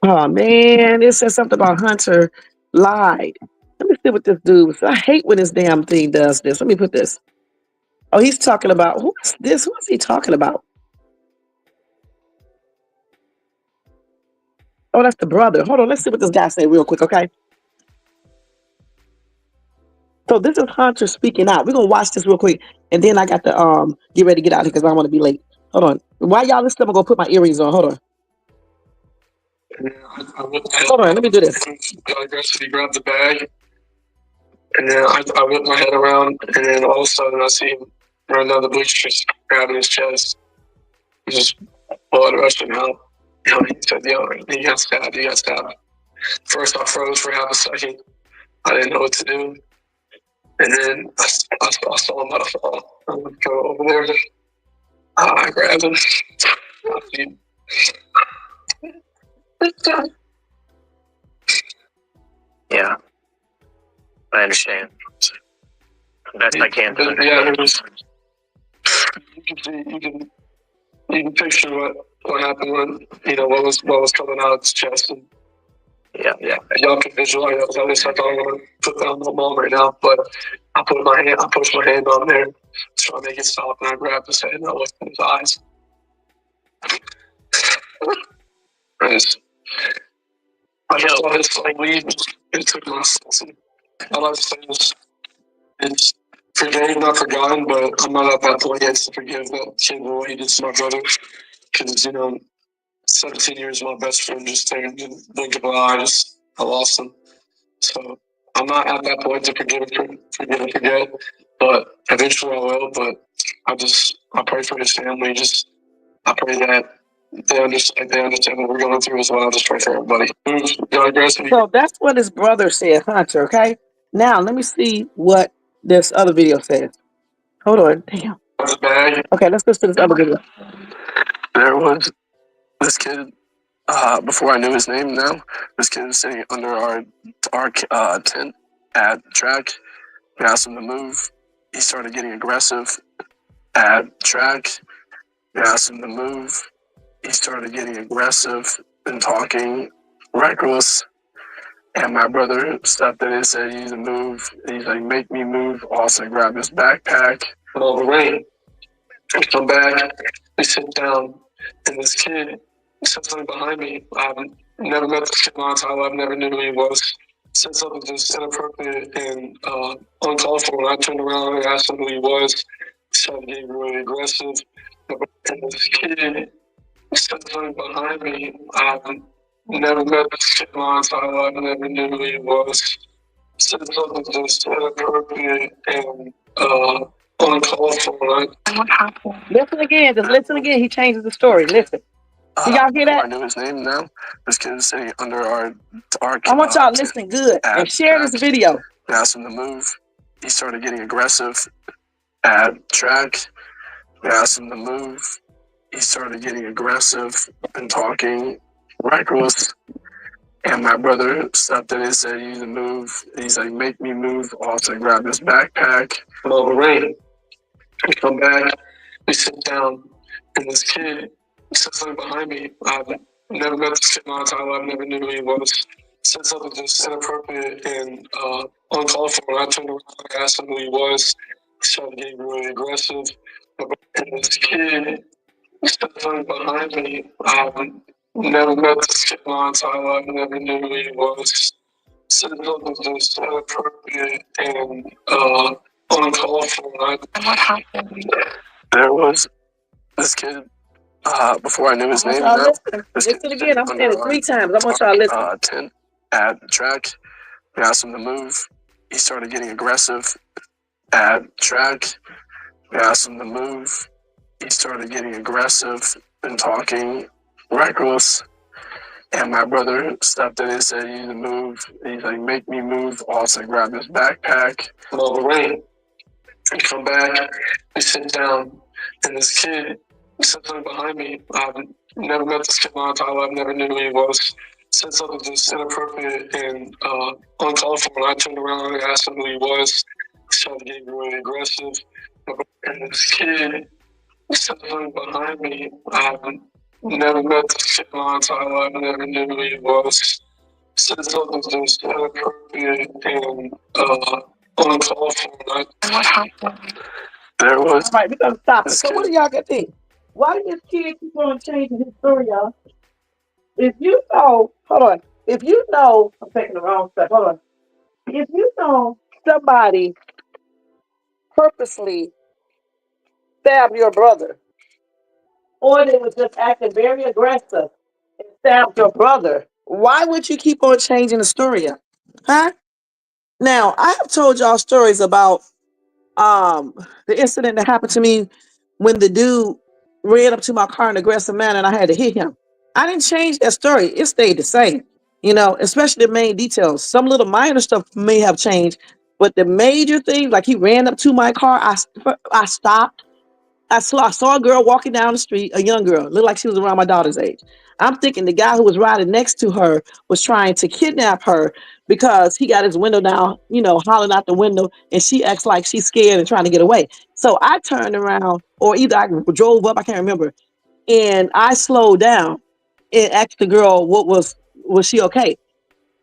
Oh man, it says something about Hunter lied. Let me see what this dude was. I hate when this damn thing does this. Let me put this. Oh, he's talking about who's this? What's he talking about? Oh, that's the brother. Hold on, let's see what this guy said real quick, okay? So this is Hunter speaking out. We're gonna watch this real quick, and then I got to get ready to get out of here because I don't want to be late. Hold on. While y'all listen, I'm gonna put my earrings on. Hold on. Hold on, let me do this. I aggressively grabbed the bag, and then I whipped my head around, and then all of a sudden I see him run down the bleachers, grabbing his chest. He just blood rushing out. He said, "Yo, he got stabbed. He got stabbed." First, I froze for half a second. I didn't know what to do, and then I saw him about to fall. I would go over there. I grabbed him. Yeah, I understand. Best I can. Yeah, it was. You can picture what happened when what was coming out of his chest. And Yeah. y'all can visualize that. At least I don't want to put down the mom right now, but I pushed my hand on there, trying to make it stop, and I grabbed his head and I looked in his eyes. I just saw his soul leave. It took my soul. All I'm saying is forgave, not forgotten, but I'm not at that point yet to forgive that kid what he did to my brother. Because 17 years my best friend just turned in the blink of an eye. I lost him. So I'm not at that point to forgive and forget. but eventually I will. But I pray for his family. I pray that they understand what we're going through as well. I just pray for everybody. So that's what his brother said, Hunter. Okay. Now let me see what this other video says. Hold on. Damn. Okay, let's listen to this other video. There was this kid. Before I knew his name, now this kid was sitting under our tent at track. We asked him to move. He started getting aggressive at track. We asked him to move. He started getting aggressive and talking reckless. And my brother stepped in and said, "You need to move." He's like, "Make me move." Also grabbed his backpack. All the rain. We come back. We sit down, and this kid said something behind me. I've never met this kid in my entire life. Never knew who he was. Said something just inappropriate and uncalled for. When I turned around and asked him who he was, he started getting really aggressive. And this kid said something behind me. I've never met this kid in my entire life. Never knew who he was. Said something just inappropriate and uncalled for. What happened? Listen again. Just listen again. He changes the story. Listen. Do y'all hear that? I knew his name now. This kid is sitting under our I want y'all to listen good and share this video. We asked him to move. He started getting aggressive at track. We asked him to move. He started getting aggressive and talking reckless. And my brother stepped in and said, "You need to move." He's like, "Make me move." Also grabbed his backpack. All the rain. We come back. We sit down, and this kid said something behind me. I've never met this kid in my entire life. Never knew who he was. Said something just inappropriate and uncalled for. When I turned around and asked him who he was, he started getting really aggressive. And this kid said something behind me. I've never met this kid in my entire life. Never knew who he was. Said something just inappropriate and uncalled for. What happened? There was this kid. Before I knew his name, now, listen again. I'm saying it 3 times. I want y'all to listen. Tent at track. We asked him to move. He started getting aggressive at track. We asked him to move. He started getting aggressive and talking reckless. And my brother stepped in and said, "You need to move." He's like, "Make me move." Also grabbed his backpack. All the rain. We come back. We sit down, and this kid said something behind me. I've never met this kid in my entire life. Never knew who he was. Said something just inappropriate and uncalled for. When I turned around and asked him who he was, he started getting really aggressive. And this kid said something behind me. I've never met this kid in my entire life. Never knew who he was. Said something just inappropriate and uncalled for. What happened? There was. All right, we're gonna stop it. So what do y'all got to think? Why did this kid keep on changing his story, y'all? If you know, hold on. If you know, I'm taking the wrong step. Hold on. If you know somebody purposely stabbed your brother, or they was just acting very aggressive and stabbed your brother, why would you keep on changing the story up? Huh? Now, I have told y'all stories about the incident that happened to me when the dude ran up to my car in an aggressive manner and I had to hit him. I didn't change that story. It stayed the same, especially the main details. Some little minor stuff may have changed, but the major things, like he ran up to my car, I stopped. I saw a girl walking down the street, a young girl, looked like she was around my daughter's age. I'm thinking the guy who was riding next to her was trying to kidnap her because he got his window down, hollering out the window, and she acts like she's scared and trying to get away. So I turned around, or either I drove up, I can't remember, and I slowed down and asked the girl was she okay.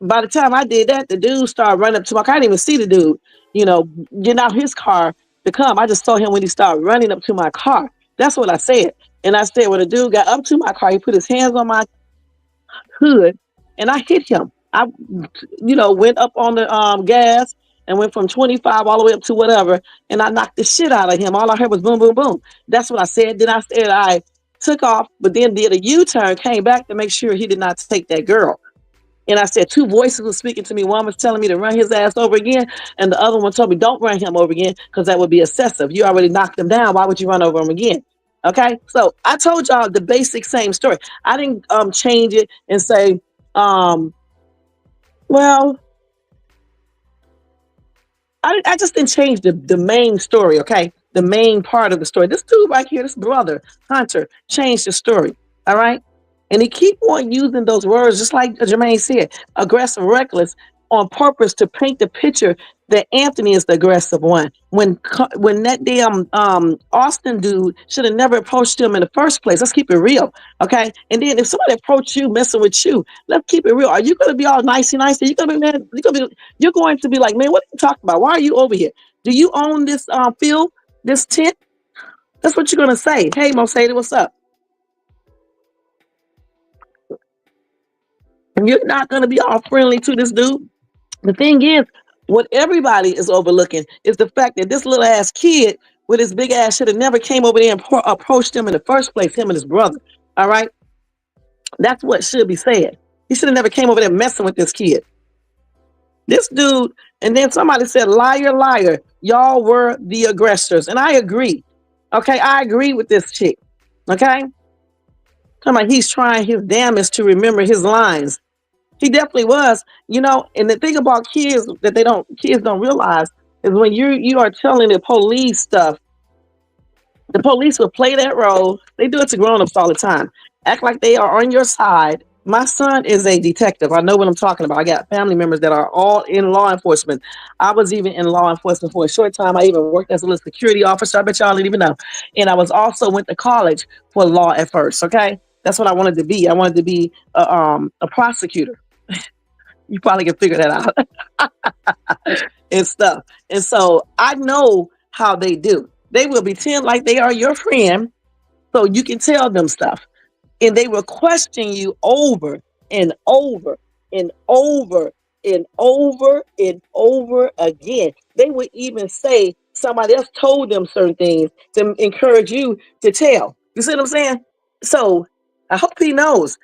By the time I did that, the dude started running up to my car. I didn't even see the dude, getting out his car to come. I just saw him when he started running up to my car. That's what I said. And I said, when the dude got up to my car, he put his hands on my hood and I hit him. I, went up on the gas and went from 25 all the way up to whatever. And I knocked the shit out of him. All I heard was boom, boom, boom. That's what I said. Then I said I took off, but then did a U-turn, came back to make sure he did not take that girl. And I said two voices were speaking to me. One was telling me to run his ass over again, and the other one told me don't run him over again because that would be excessive. You already knocked him down. Why would you run over him again? Okay, so I told y'all the basic same story. I didn't change it and say, well, I just didn't change the main story, okay? The main part of the story. This dude right here, this brother, Hunter, changed the story, all right? And he keep on using those words, just like Jermaine said, aggressive, reckless, on purpose to paint the picture that Anthony is the aggressive one. When that damn Austin dude should have never approached him in the first place. Let's keep it real, okay? And then if somebody approached you messing with you, let's keep it real. Are you gonna be all nicey nice? You're gonna be man, you're going to be like, man, what are you talking about? Why are you over here? Do you own this field, this tent? That's what you're gonna say. Hey, Mosada, what's up? And you're not gonna be all friendly to this dude. The thing is, what everybody is overlooking is the fact that this little ass kid with his big ass should have never came over there and approached him in the first place, him and his brother. All right? That's what should be said. He should have never came over there messing with this kid. This dude, and then somebody said, liar, liar, y'all were the aggressors. And I agree. Okay, I agree with this chick. Okay? Come on, he's trying his damnedest to remember his lines. He definitely was, and the thing about kids that kids don't realize is when you are telling the police stuff, the police will play that role. They do it to grown-ups all the time. Act like they are on your side. My son is a detective. I know what I'm talking about. I got family members that are all in law enforcement. I was even in law enforcement for a short time. I even worked as a little security officer. I bet y'all didn't even know. And I was also went to college for law at first. Okay, that's what I wanted to be. I wanted to be a prosecutor. You probably can figure that out and stuff. And so I know how they do. They will pretend like they are your friend so you can tell them stuff. And they will question you over and over and over and over and over again. They would even say somebody else told them certain things to encourage you to tell. You see what I'm saying? So I hope he knows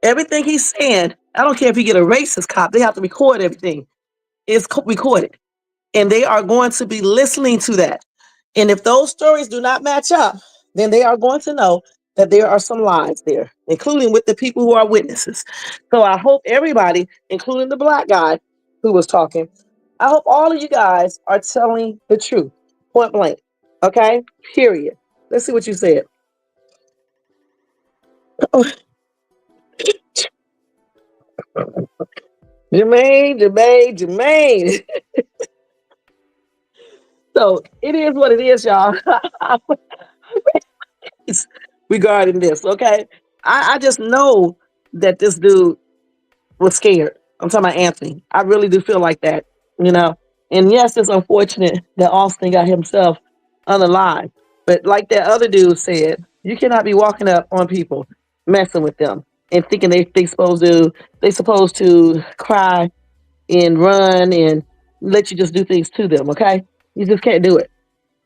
everything he's saying. I don't care if you get a racist cop, they have to record everything. It's recorded. And they are going to be listening to that. And if those stories do not match up, then they are going to know that there are some lies there, including with the people who are witnesses. So I hope everybody, including the black guy who was talking, I hope all of you guys are telling the truth, point blank. Okay? Period. Let's see what you said. Oh. Jermaine. So it is what it is, y'all. Regarding this, okay? I just know that this dude was scared. I'm talking about Anthony. I really do feel like that, you know? And yes, it's unfortunate that Austin got himself unalive. But like that other dude said, you cannot be walking up on people, messing with them, and thinking they supposed to cry and run and let you just do things to them, okay? You just can't do it.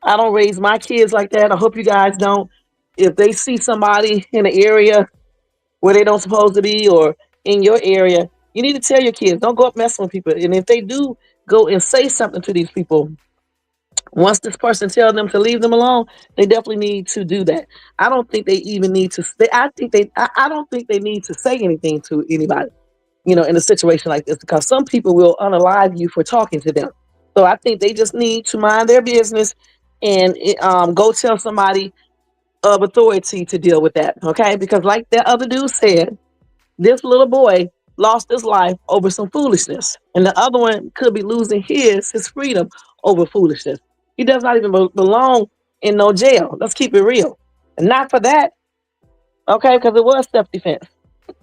I don't raise my kids like that. I hope you guys don't. If they see somebody in an area where they don't supposed to be or in your area, you need to tell your kids, don't go up messing with people. And if they do go and say something to these people, once this person tells them to leave them alone, they definitely need to do that. I don't think they even need to stay. I don't think they need to say anything to anybody, in a situation like this, because some people will unalive you for talking to them. So I think they just need to mind their business and go tell somebody of authority to deal with that. Okay. Because like that other dude said, this little boy lost his life over some foolishness. And the other one could be losing his freedom over foolishness. He does not even belong in no jail. Let's keep it real. And not for that. Okay. Because it was self-defense.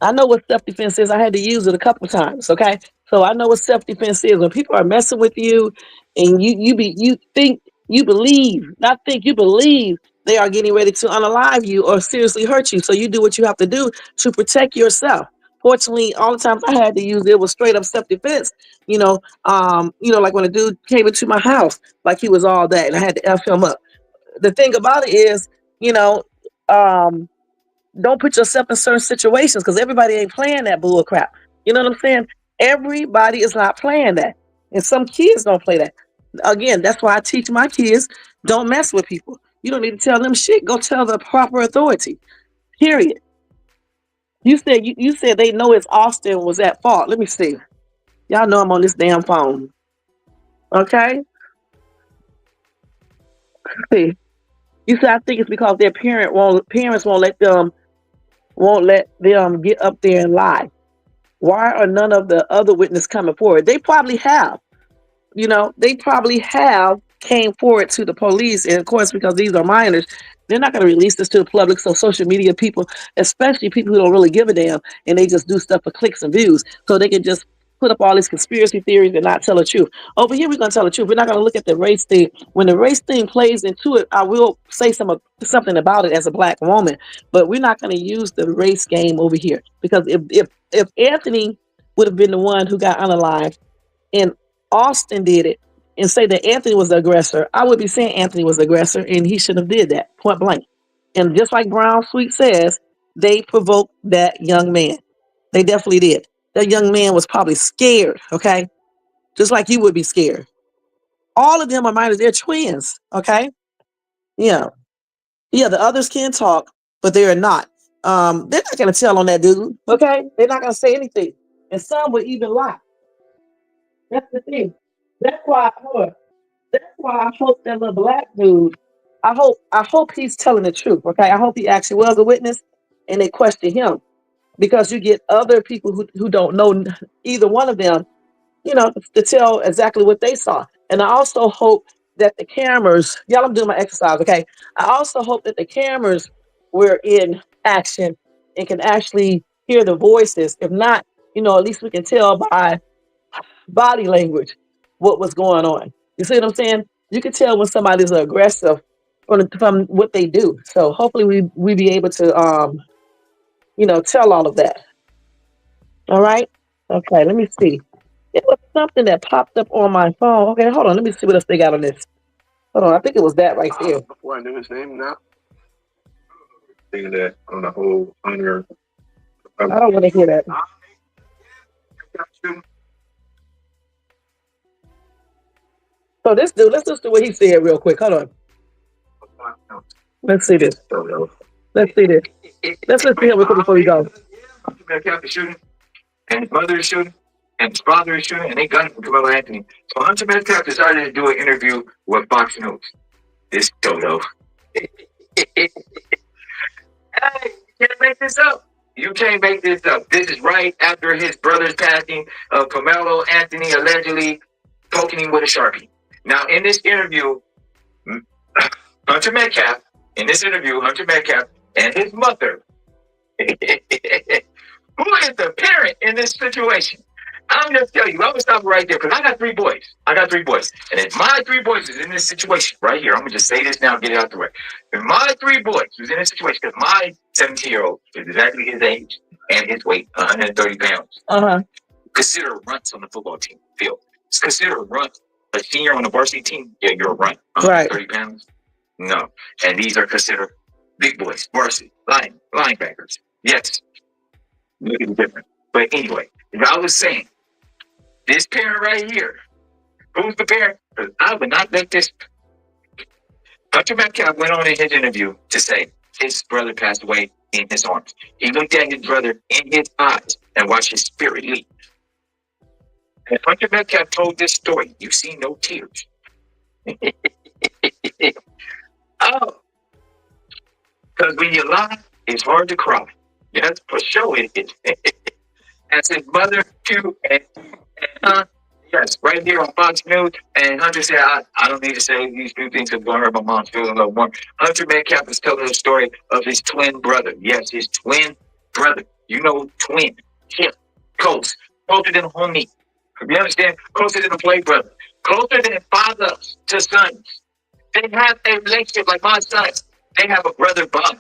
I know what self-defense is. I had to use it a couple times. Okay. So I know what self-defense is. When people are messing with you and you think you believe, not think you believe they are getting ready to unalive you or seriously hurt you. So you do what you have to do to protect yourself. Fortunately, all the times I had to use it was straight up self-defense. Like when a dude came into my house, like he was all that, and I had to F him up. The thing about it is, don't put yourself in certain situations because everybody ain't playing that bull crap. You know what I'm saying? Everybody is not playing that. And some kids don't play that. Again, that's why I teach my kids don't mess with people. You don't need to tell them shit. Go tell the proper authority. Period. You said they know it's Austin was at fault. Let me see. Y'all know I'm on this damn phone. Okay? See. You said I think it's because their parents won't let them get up there and lie. Why are none of the other witnesses coming forward? They probably have. They probably have came forward to the police, and of course, because these are minors, they're not going to release this to the public. So social media people, especially people who don't really give a damn, and they just do stuff for clicks and views, so they can just put up all these conspiracy theories and not tell the truth. Over here, we're going to tell the truth. We're not going to look at the race thing. When the race thing plays into it, I will say something about it as a black woman, but we're not going to use the race game over here, because if Anthony would have been the one who got unalived, and Austin did it, and say that Anthony was the aggressor, I would be saying Anthony was the aggressor and he shouldn't have did that, point blank. And just like Brown Sweet says, they provoked that young man. They definitely did. That young man was probably scared, okay? Just like you would be scared. All of them are minors. They're twins, okay? Yeah. Yeah, the others can talk, but they are not. They're not going to tell on that dude, okay? They're not going to say anything. And some would even lie. That's the thing. That's why, hold on. That's why I hope that little black dude. I hope he's telling the truth. Okay, I hope he actually was a witness, and they question him, because you get other people who don't know either one of them, to tell exactly what they saw. And I also hope that the cameras, y'all, I'm doing my exercise. Okay, I also hope that the cameras were in action and can actually hear the voices. If not, at least we can tell by body language what was going on. You see what I'm saying? You can tell when somebody's aggressive from what they do. So hopefully we be able to tell all of that. All right. Okay. Let me see. It was something that popped up on my phone. Okay, hold on. Let me see what else they got on this. Hold on. I think it was that right there. Before I knew his name now, thinking that on the whole honor. I don't want to hear that. So this dude, let's listen to what he said real quick. Hold on. Let's see this. Let's see this. Let's listen to him real quick before we go. Metcalf is shooting, and his mother is shooting, and his father is shooting, and they gun from Camelo Anthony. So Hunter Metcalf decided to do an interview with Fox News. This dodo. Hey, you can't make this up. You can't make this up. This is right after his brother's passing of Camelo Anthony allegedly poking him with a Sharpie. Now, in this interview, Hunter Metcalf and his mother, who is the parent in this situation? I'm just telling you, I'm gonna stop right there because I got three boys. And if my three boys is in this situation right here, I'm gonna just say this now and get it out the way. If my three boys was in this situation, because my 17-year-old is exactly his age and his weight, 130 pounds. Consider runts on the football team field. Consider runts. A senior on the varsity team, yeah, you're a runt. 130 pounds? No. And these are considered big boys, varsity, linebackers. Yes. Look at the difference. But anyway, if I was saying, this parent right here, who's the parent? Because I would not let this. Dr. Metcalf went on in his interview to say his brother passed away in his arms. He looked at his brother in his eyes and watched his spirit leave. And Hunter Metcalf told this story. You see no tears. Oh, because when you lie, it's hard to cry. Yes, for sure it is. As his mother too, and yes, right here on Fox News. And Hunter said, I don't need to say these few things because going to hurt my mom's feeling a little more. Hunter Metcalf is telling the story of his twin brother. Yes, his twin brother. Twin. Him. Close. Closer than a homie. You understand? Closer than a play brother. Closer than father to sons. They have a relationship like my son. They have a brother bond.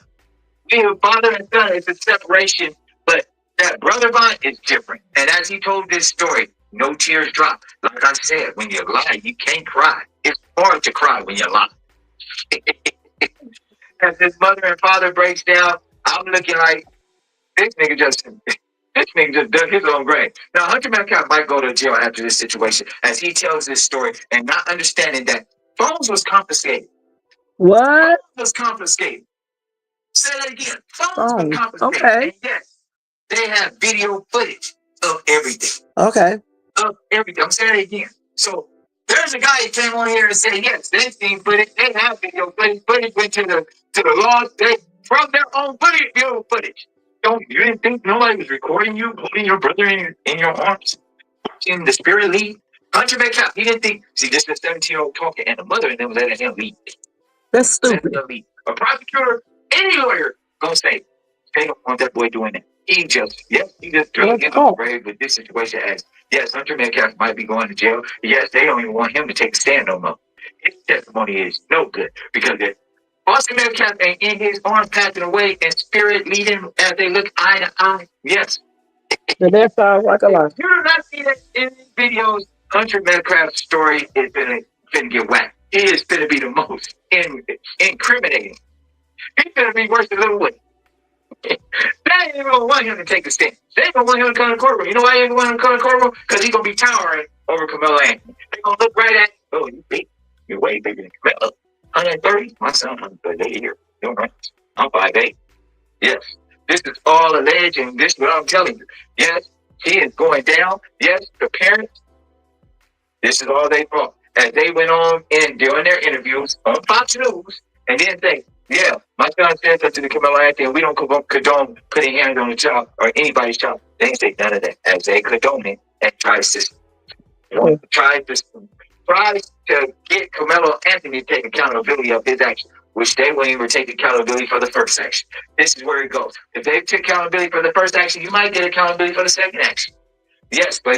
Father and son, it's a separation, but that brother bond is different. And as he told this story, no tears drop. Like I said, when you lie, you can't cry. It's hard to cry when you lie. As his mother and father breaks down, I'm looking like, this nigga just This nigga just dug his own grave. Now, Hunter Metcalf might go to jail after this situation, as he tells this story and not understanding that phones was confiscated. What? Phones was confiscated. Say that again. Phones was confiscated. Okay. And yes, they have video footage of everything. Okay. Of everything. I'm saying it again. So there's a guy who came on here and said, yes, they seen footage. They have video footage. Footage went to the laws. They from their own video footage. You didn't think nobody was recording you, holding your brother in your arms, in the spirit lead? Hunter Metcalf, he didn't think. See, this is a 17-year-old talking, and the mother and them letting him lead. That's stupid. A prosecutor, any lawyer, gonna say they don't want that boy doing that. He just dug his own grave with this situation. As yes, Hunter Metcalf might be going to jail. Yes, they don't even want him to take a stand no more. His testimony is no good because if Austin Metcalf ain't in his arms passing away and spirit leading as they look eye to eye. Yes. That sounds like a lie. You do not see that in these videos. Hunter Metcalf's story is gonna get whacked. He is gonna be the most incriminating. He's gonna be worse than Little Woody. They ain't even gonna want him to take a stand. They ain't gonna want him to come to courtroom. You know why they ain't want him to come to courtroom? Because he's gonna be towering over Carmelo Anthony. They're gonna look right at, oh, you big. You're way bigger than Carmelo. 130? My son, 130 here. You're right. I'm 5'8". Yes. This is all alleged, and this is what I'm telling you. Yes, he is going down. Yes, the parents, this is all they thought. As they went on and during their interviews on Fox News, and then say, yeah, my son said that to the Carmelo Anthony, and we don't condone putting hands on a child or anybody's child. They didn't say none of that. As they condone it and tries to get Carmelo Anthony to take accountability of his action, which they won't even take accountability for the first action. This is where it goes. If they took accountability for the first action, you might get accountability for the second action. Yes, but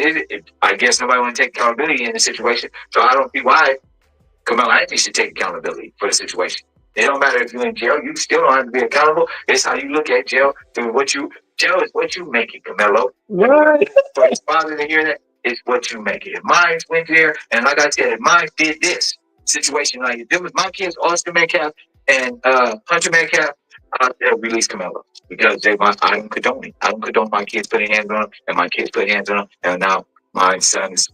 I guess nobody want to take accountability in the situation, so I don't see why Carmelo Anthony should take accountability for the situation. It don't matter if you're in jail, you still don't have to be accountable. It's how you look at jail. Jail is what you make it, Carmelo. Right. For his father to hear that, it's what you make it. If mine went there, and like I said, if mine did this situation like it did with my kids, Austin Metcalf and Hunter Metcalf, they'll release Carmelo because I don't condone it. I don't condone my kids putting hands on them, and my kids put hands on them, and now my son is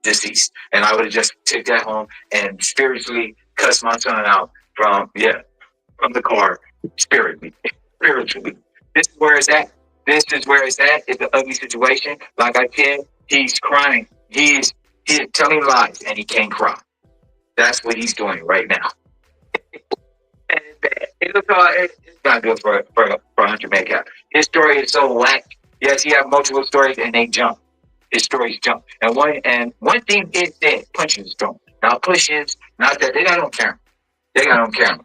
deceased. And I would have just took that home and spiritually cussed my son out from the car spiritually. This is where it's at. It's an ugly situation. Like I said, he's crying. He is telling lies, and he can't cry. That's what he's doing right now. And it's not good for Hunter Metcalf. His story is so whack. Yes, he has multiple stories, and they jump. His stories jump. And one thing is that punches don't. Now pushes, not that they got on camera.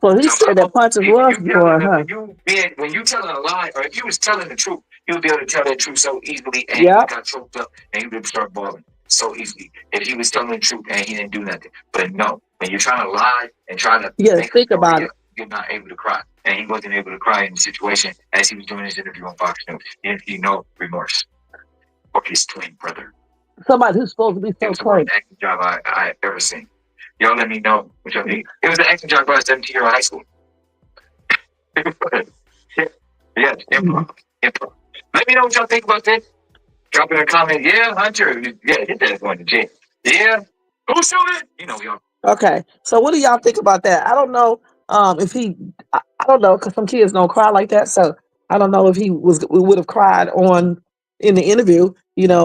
Well, he said that punches was going, huh? When you telling a lie, or if you was telling the truth, you would be able to tell that truth so easily, and he got choked up, and he would start bawling so easily. If he was telling the truth and he didn't do nothing. But no, when you're trying to lie and trying to think about it, you're not able to cry. And he wasn't able to cry in the situation as he was doing his interview on Fox News. He didn't feel no remorse for his twin brother. Somebody who's supposed to be so close. It was the acting job I have ever seen. Y'all let me know what y'all think. It was an acting job by a 17-year-old high school. Yes, improv. Let me know what y'all think about this. Drop in a comment. Yeah, Hunter. Yeah, his dad's going to jail. Yeah. Who's shooting? You know, y'all. Okay. So what do y'all think about that? I don't know if he, I don't know, because some kids don't cry like that. So I don't know if he would have cried in the interview,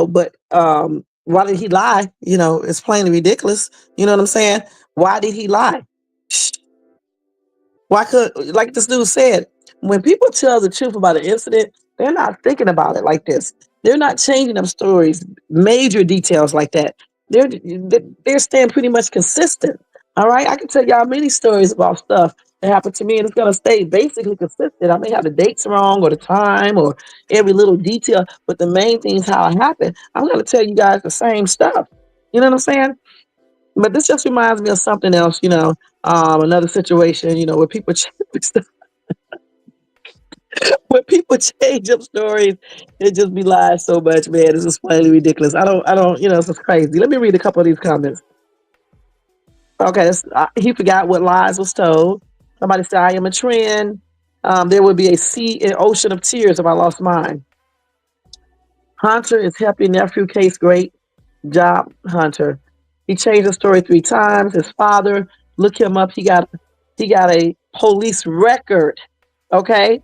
but why did he lie? It's plainly ridiculous. You know what I'm saying? Why did he lie? Why like this dude said, when people tell the truth about an incident, they're not thinking about it like this. They're not changing them stories, major details like that. They're staying pretty much consistent. All right. I can tell y'all many stories about stuff that happened to me, and it's gonna stay basically consistent. I may have the dates wrong or the time or every little detail, but the main thing is how it happened. I'm gonna tell you guys the same stuff. You know what I'm saying? But this just reminds me of something else, another situation, where people change stuff. When people change up stories, it just be lies so much, man. This is plainly ridiculous. I don't, it's just crazy. Let me read a couple of these comments. Okay, he forgot what lies was told. Somebody said, I am a trend. There would be an ocean of tears if I lost mine. Hunter is helping nephew case. Great job, Hunter. He changed the story 3 times. His father, look him up. He got a police record. Okay.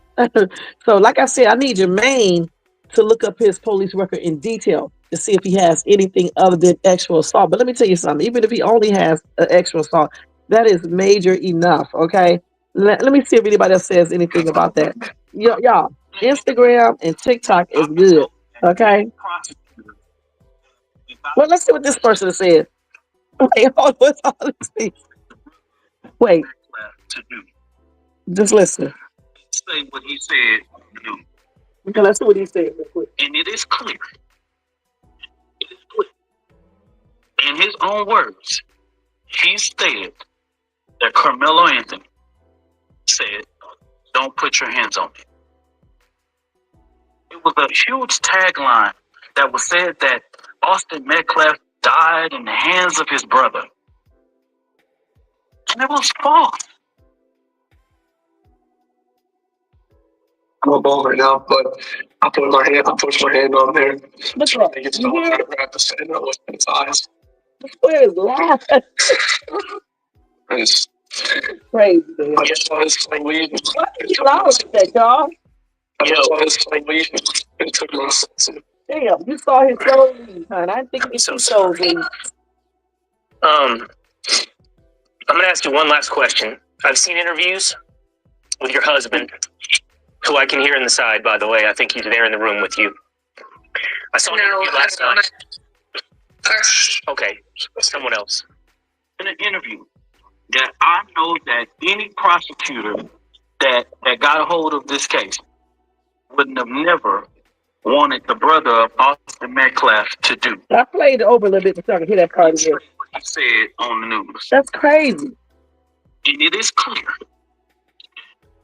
So like I said, I need Jermaine to look up his police record in detail to see if he has anything other than sexual assault. But let me tell you something, even if he only has an sexual assault, that is major enough. Okay. Let me see if anybody else says anything about that. Y'all, Instagram and TikTok is good. Okay. Well, let's see what this person said. Wait, hold on, what's all this thing? Wait, To do. just listen. Say what he said to do. Okay, let's see what he said real quick. And it is clear. It is clear. In his own words, he stated that Carmelo Anthony said, "Don't put your hands on me." It was a huge tagline that was said that Austin Metcalf died in the hands of his brother. And it was false. I'm a ball right now, but I put my hand on there. What's wrong? I think it's You all hear I it? have to say, not what's in its eyes. Where is laughing? It's Crazy, man. I just saw his son leave. Why did you laugh like that, y'all? I just saw his son leave. It took my sense. Damn, you saw his soul leave, huh? I didn't think you So see souls leave. I'm gonna ask you one last question. I've seen interviews with your husband, who I can hear in the side, by the way. I think he's there in the room with you. I saw an interview last night. Okay, someone else. In an interview that I know that any prosecutor that got a hold of this case wouldn't have never wanted the brother of Austin Metcalf to do. I played it over a little bit so I can hear that part again. What he said on the news. That's crazy. And it is clear.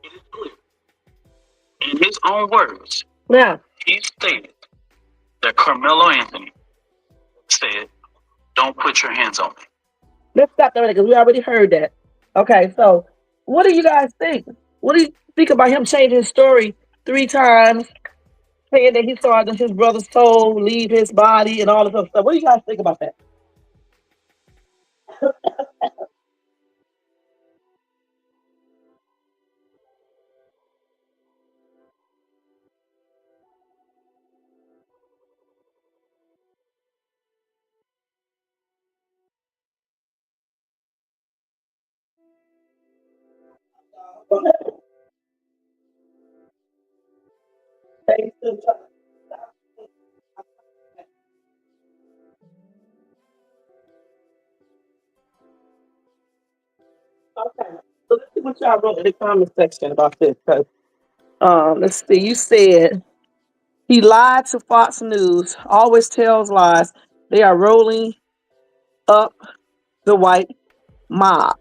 It is clear. In his own words, Now, he stated that Carmelo Anthony said, "Don't put your hands on me." let's stop there because we already heard that. Okay, so what do you guys think? What do you think about him changing his story 3 times, saying that he saw his brother's soul leave his body and all this other stuff? What do you guys think about that? Okay, so let's see what y'all wrote in the comment section about this. Because let's see, you said he lied to Fox News, always tells lies. They are rolling up the white mob.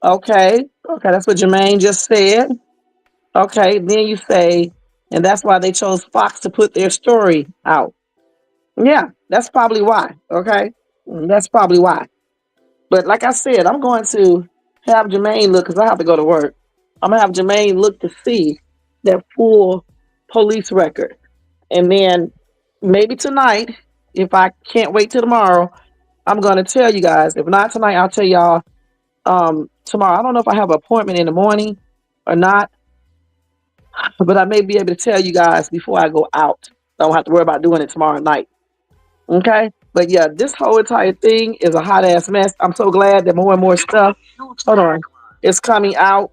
Okay, that's what Jermaine just said. Okay, then you say, and that's why they chose Fox to put their story out. Yeah, that's probably why. Okay, that's probably why. But like I said, I'm going to have Jermaine look because I have to go to work. I'm gonna have Jermaine look to see that full police record, and then maybe tonight, if I can't wait till tomorrow, I'm gonna tell you guys. If not tonight, I'll tell y'all tomorrow. I don't know if I have an appointment in the morning or not, but I may be able to tell you guys before I go out. I don't have to worry about doing it tomorrow night. Okay? But yeah, this whole entire thing is a hot ass mess. I'm so glad that more and more stuff, hold on, is coming out.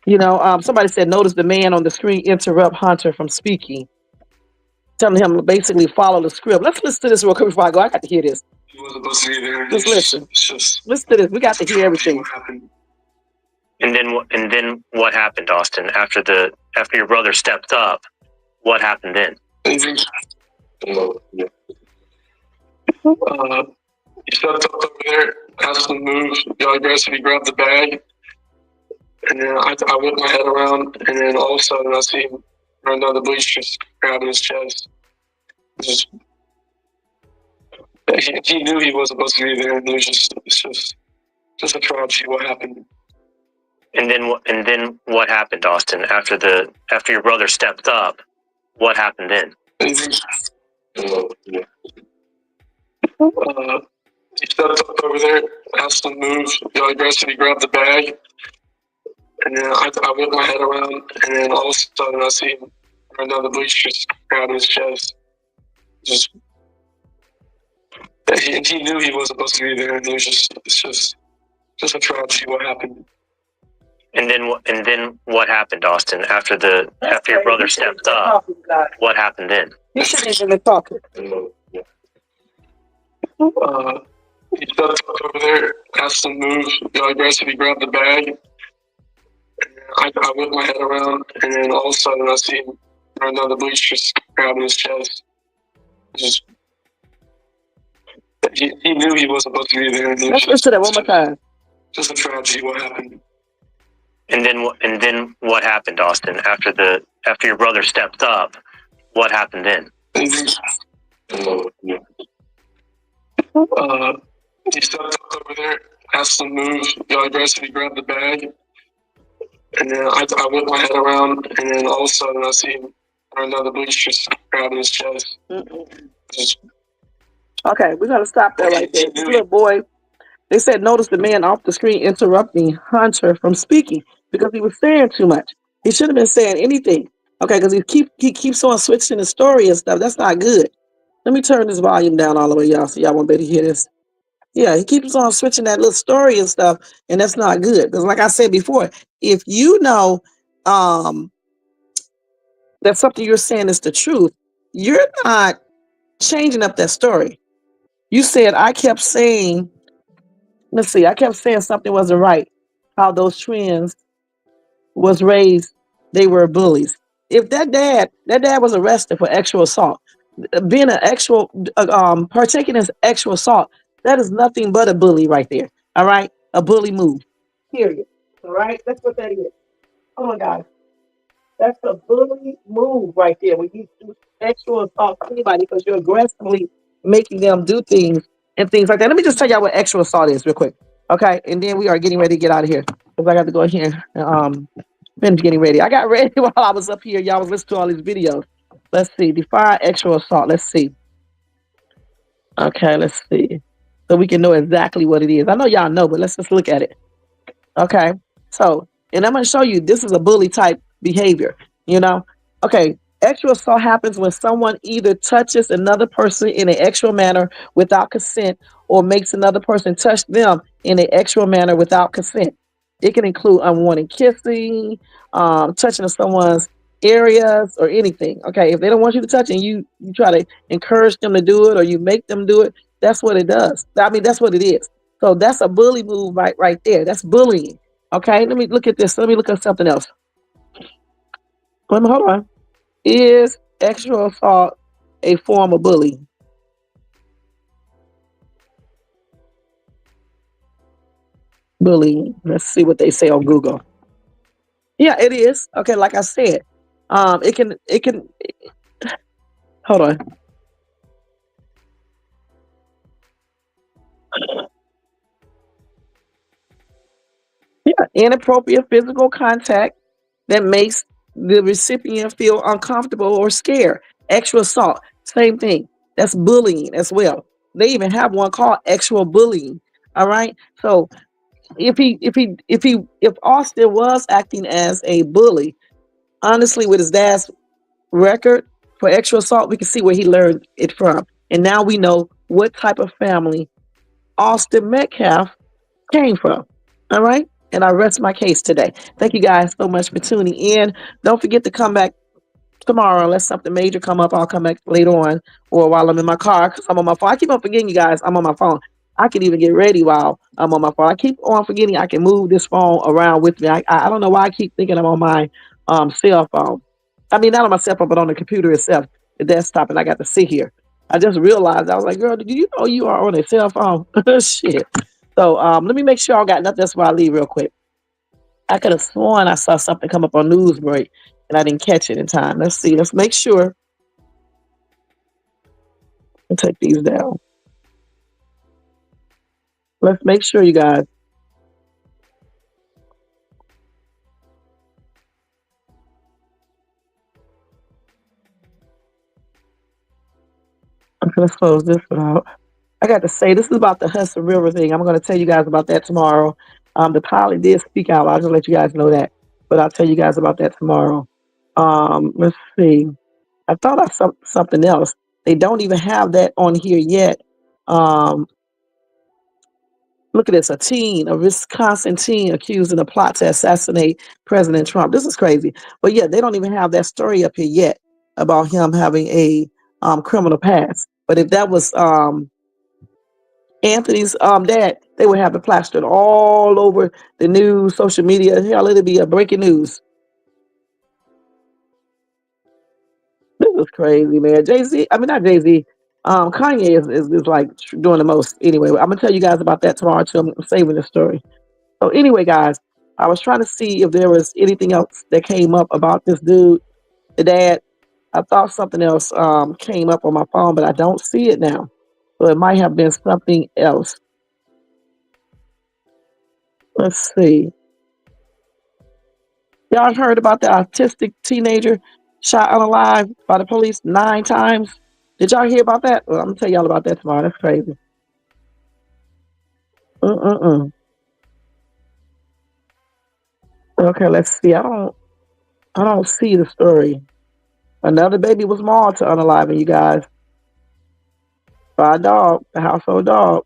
Somebody said, notice the man on the screen interrupt Hunter from speaking, telling him to basically follow the script. Let's listen to this real quick before I go. I got to hear this. He wasn't supposed to be there. Just listen. It's just Listen to this. We got to hear everything. what happened. And then what happened, Austin? After your brother stepped up, what happened then? He stepped up over there, asked him to move, got aggressive, he grabbed the bag, and then I whipped my head around, and then all of a sudden I see him run down the bleachers, grabbing his chest. Just he knew he wasn't supposed to be there, and it's just a tragedy what happened. And then what happened, Austin? After your brother stepped up, what happened then? Anything? He stepped up over there, asked him to move. Got aggressive. He grabbed the bag, and then I whipped my head around, and then all of a sudden I see him run down the bleachers, grabbing his chest. Just he knew he wasn't supposed to be there, and it was just a tragedy what happened. And then what happened, Austin? After your brother stepped up, what happened then? He shouldn't even been talking. He stepped up over there, asked him to move. Got aggressive. He grabbed the bag, and I whipped my head around, and then all of a sudden I see him run down the bleachers, grabbing his chest. Just he knew he wasn't supposed to be there. And Let's listen to that one more time. Just a tragedy what happened. And then what happened, Austin? After your brother stepped up, what happened then? He stepped up over there, asked him to move. Got aggressive. He grabbed the bag, and then I whipped my head around, and then all of a sudden I see him run down the bleachers, grabbing his chest. Just Okay, we're gonna stop there right there. This little boy, they said, notice the man off the screen interrupting Hunter from speaking because he was saying too much. He shouldn't have been saying anything. Okay, because he keeps on switching the story and stuff. That's not good. Let me turn this volume down all the way, y'all, so y'all won't be able to hear this. Yeah, he keeps on switching that little story and stuff, and that's not good. Because like I said before, if you know that something you're saying is the truth, you're not changing up that story. You said, I kept saying something wasn't right. How those twins was raised, they were bullies. If that dad was arrested for sexual assault, being an actual, partaking in sexual assault, that is nothing but a bully right there. All right, a bully move. Period. All right, that's what that is. Oh my God, that's a bully move right there. When you do sexual assault to anybody because you're aggressively making them do things and things like that. Let me just tell y'all what sexual assault is real quick. Okay, and then we are getting ready to get out of here because I got to go in here and finish getting ready. I got ready while I was up here. Y'all was listening to all these videos. Let's see. Define sexual assault. Let's see. Okay, let's see. So we can know exactly what it is. I know y'all know, but let's just look at it. Okay. So, and I'm going to show you this is a bully type behavior, you know? Okay. Sexual assault happens when someone either touches another person in an sexual manner without consent or makes another person touch them in an sexual manner without consent. It can include unwanted kissing, touching of someone's areas or anything. Okay. If they don't want you to touch and you try to encourage them to do it or you make them do it, that's what it does. I mean, that's what it is. So that's a bully move right there. That's bullying. Okay, let me look at this. Let me look at something else. Hold on. Is sexual assault a form of bullying? Bullying. Let's see what they say on Google. Yeah, it is. Okay, like I said, it can. Hold on. Yeah, inappropriate physical contact that makes the recipient feel uncomfortable or scared. Sexual assault, same thing. That's bullying as well. They even have one called sexual bullying. All right. So if Austin was acting as a bully, honestly, with his dad's record for sexual assault, we can see where he learned it from. And now we know what type of family Austin Metcalf came from. All right. And I rest my case today. Thank you guys so much for tuning in. Don't forget to come back tomorrow unless something major come up. I'll come back later on or while I'm in my car because I'm on my phone. I keep on forgetting, you guys, I'm on my phone. I can even get ready while I'm on my phone. I keep on forgetting I can move this phone around with me. I don't know why I keep thinking I'm on my cell phone. I mean, not on my cell phone, but on the computer itself, the desktop, and I got to sit here. I just realized, I was like, girl, did you know you are on a cell phone? Shit. So let me make sure I got nothing else before I leave real quick. I could have sworn I saw something come up on news break and I didn't catch it in time. Let's see. Let's make sure. I'll take these down. Let's make sure, you guys. let's close this one out. I got to say, this is about the Hudson River thing. I'm going to tell you guys about that tomorrow. The pilot did speak out. I'll just let you guys know that. But I'll tell you guys about that tomorrow. Let's see. I thought I saw something else. They don't even have that on here yet. Um, Look at this, a Wisconsin teen accused in a plot to assassinate President Trump. This is crazy. But yeah, they don't even have that story up here yet about him having a criminal past. But if that was Anthony's dad, they would have it plastered all over the news, social media. Hell, it'd be a breaking news. This is crazy, man. Jay-Z, I mean, not Jay-Z. Kanye is like doing the most. Anyway, I'm going to tell you guys about that tomorrow, too. I'm saving the story. So anyway, guys, I was trying to see if there was anything else that came up about this dude, the dad. I thought something else came up on my phone, but I don't see it now. So it might have been something else. Let's see. Y'all heard about the autistic teenager shot unalive by the police 9 times? Did y'all hear about that? Well, I'm gonna tell y'all about that tomorrow. That's crazy. Mm-mm-mm. Okay, let's see. I don't see the story. Another baby was mauled to unaliving, you guys. By a dog, a household dog.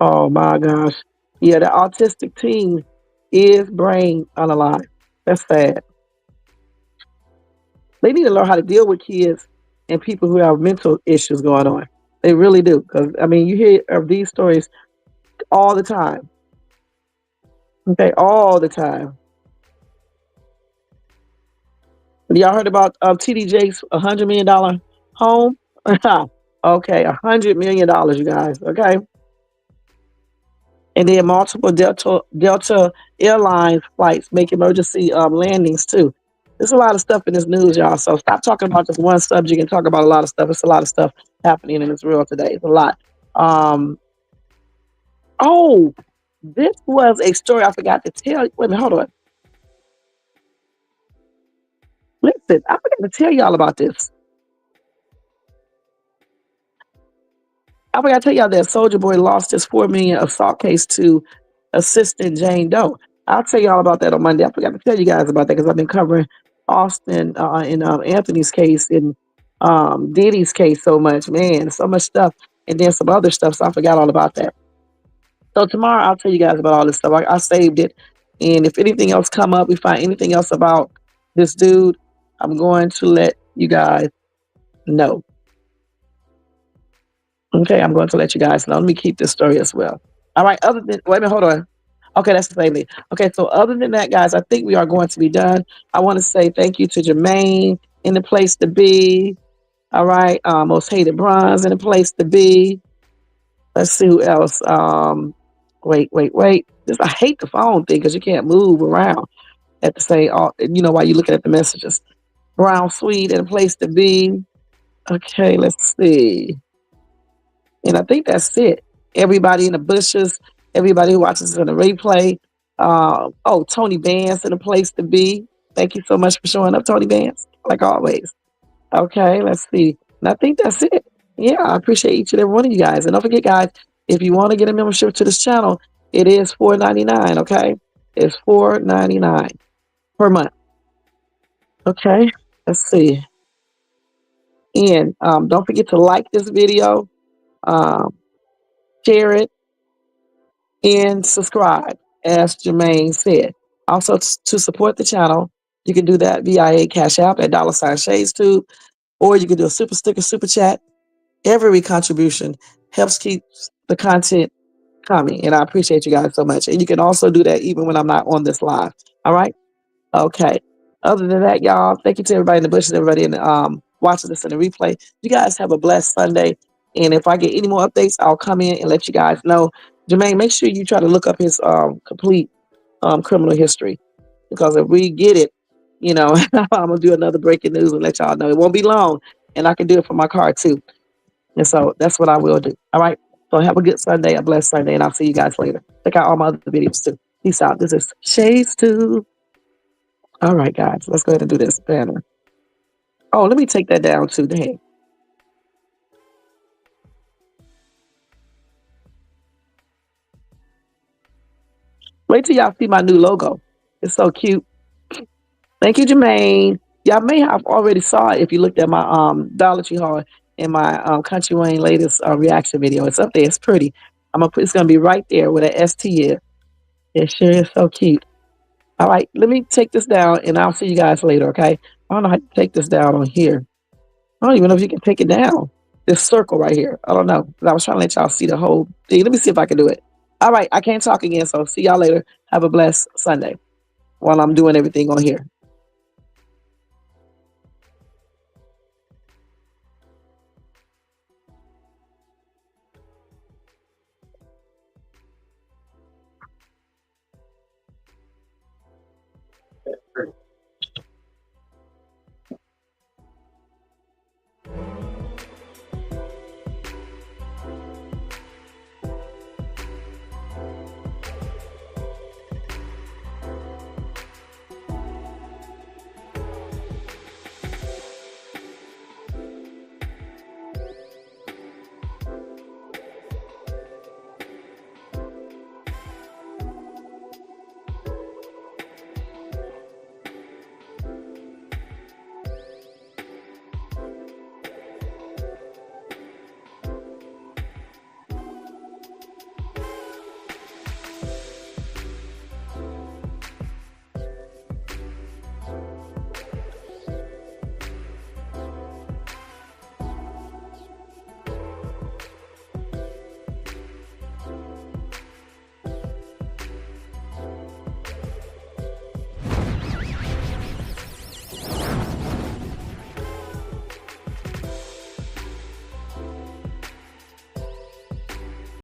Oh my gosh. Yeah, the autistic teen is brain unalive. That's sad. They need to learn how to deal with kids and people who have mental issues going on. They really do. Because, I mean, you hear of these stories all the time. Okay, all the time. Y'all heard about TD Jakes' $100 million home? Okay, $100 million, you guys. Okay. And then multiple Delta Airlines flights make emergency landings too. There's a lot of stuff in this news, y'all. So stop talking about just one subject and talk about a lot of stuff. It's a lot of stuff happening in this world today. It's a lot. Oh, this was a story I forgot to tell you. Wait a minute, hold on. Listen, I forgot to tell y'all about this. I forgot to tell y'all that Soldier Boy lost his $4 million assault case to assistant Jane Doe. I'll tell y'all about that on Monday. I forgot to tell you guys about that because I've been covering Austin and Anthony's case and Diddy's case so much. Man, so much stuff. And then some other stuff, so I forgot all about that. So tomorrow I'll tell you guys about all this stuff. I saved it. And if anything else come up, we find anything else about this dude, I'm going to let you guys know. Okay, I'm going to let you guys know. Let me keep this story as well. All right, wait a minute, hold on. Okay, that's the same thing. Okay, so other than that, guys, I think we are going to be done. I want to say thank you to Jermaine in the place to be. All right, Most Hated Bronze in the place to be. Let's see who else. Wait. I hate the phone thing because you can't move around at the same, while you're looking at the messages. Brown Sweet in a place to be. Okay, let's see. And I think that's it. Everybody in the bushes, everybody who watches on the replay. Tony Vance in a place to be. Thank you so much for showing up, Tony Vance, like always. Okay, let's see. And I think that's it. Yeah, I appreciate each and every one of you guys. And don't forget, guys, if you want to get a membership to this channel, it is $4.99, okay? It's $4.99 per month. Okay, let's see. And don't forget to like this video, share it, and subscribe, as Jermaine said. Also, to support the channel, you can do that via Cash App at $ShadesTube, or you can do a super sticker, super chat. Every contribution helps keep the content coming, and I appreciate you guys so much. And you can also do that even when I'm not on this live. All right? Okay. Other than that, y'all, thank you to everybody in the bushes, everybody in the, watching this in the replay. You guys have a blessed Sunday. And if I get any more updates, I'll come in and let you guys know. Jermaine, make sure you try to look up his complete criminal history. Because if we get it, I'm going to do another breaking news and let y'all know. It won't be long. And I can do it from my car, too. And so that's what I will do. All right? So have a good Sunday, a blessed Sunday, and I'll see you guys later. Check out all my other videos, too. Peace out. This is ShadesTube. All right, guys, let's go ahead and do this banner. Oh, let me take that down too. Dang. Wait till y'all see my new logo. It's so cute. Thank you, Jermaine. Y'all may have already saw it if you looked at my Dollar Tree haul in my Country Wayne latest reaction video. It's up there. It's pretty. It's gonna be right there where the ST is. It sure is so cute. All right, let me take this down and I'll see you guys later, okay? I don't know how to take this down on here. I don't even know if you can take it down. This circle right here. I don't know. I was trying to let y'all see the whole thing. Let me see if I can do it. All right, I can't talk again, so see y'all later. Have a blessed Sunday while I'm doing everything on here.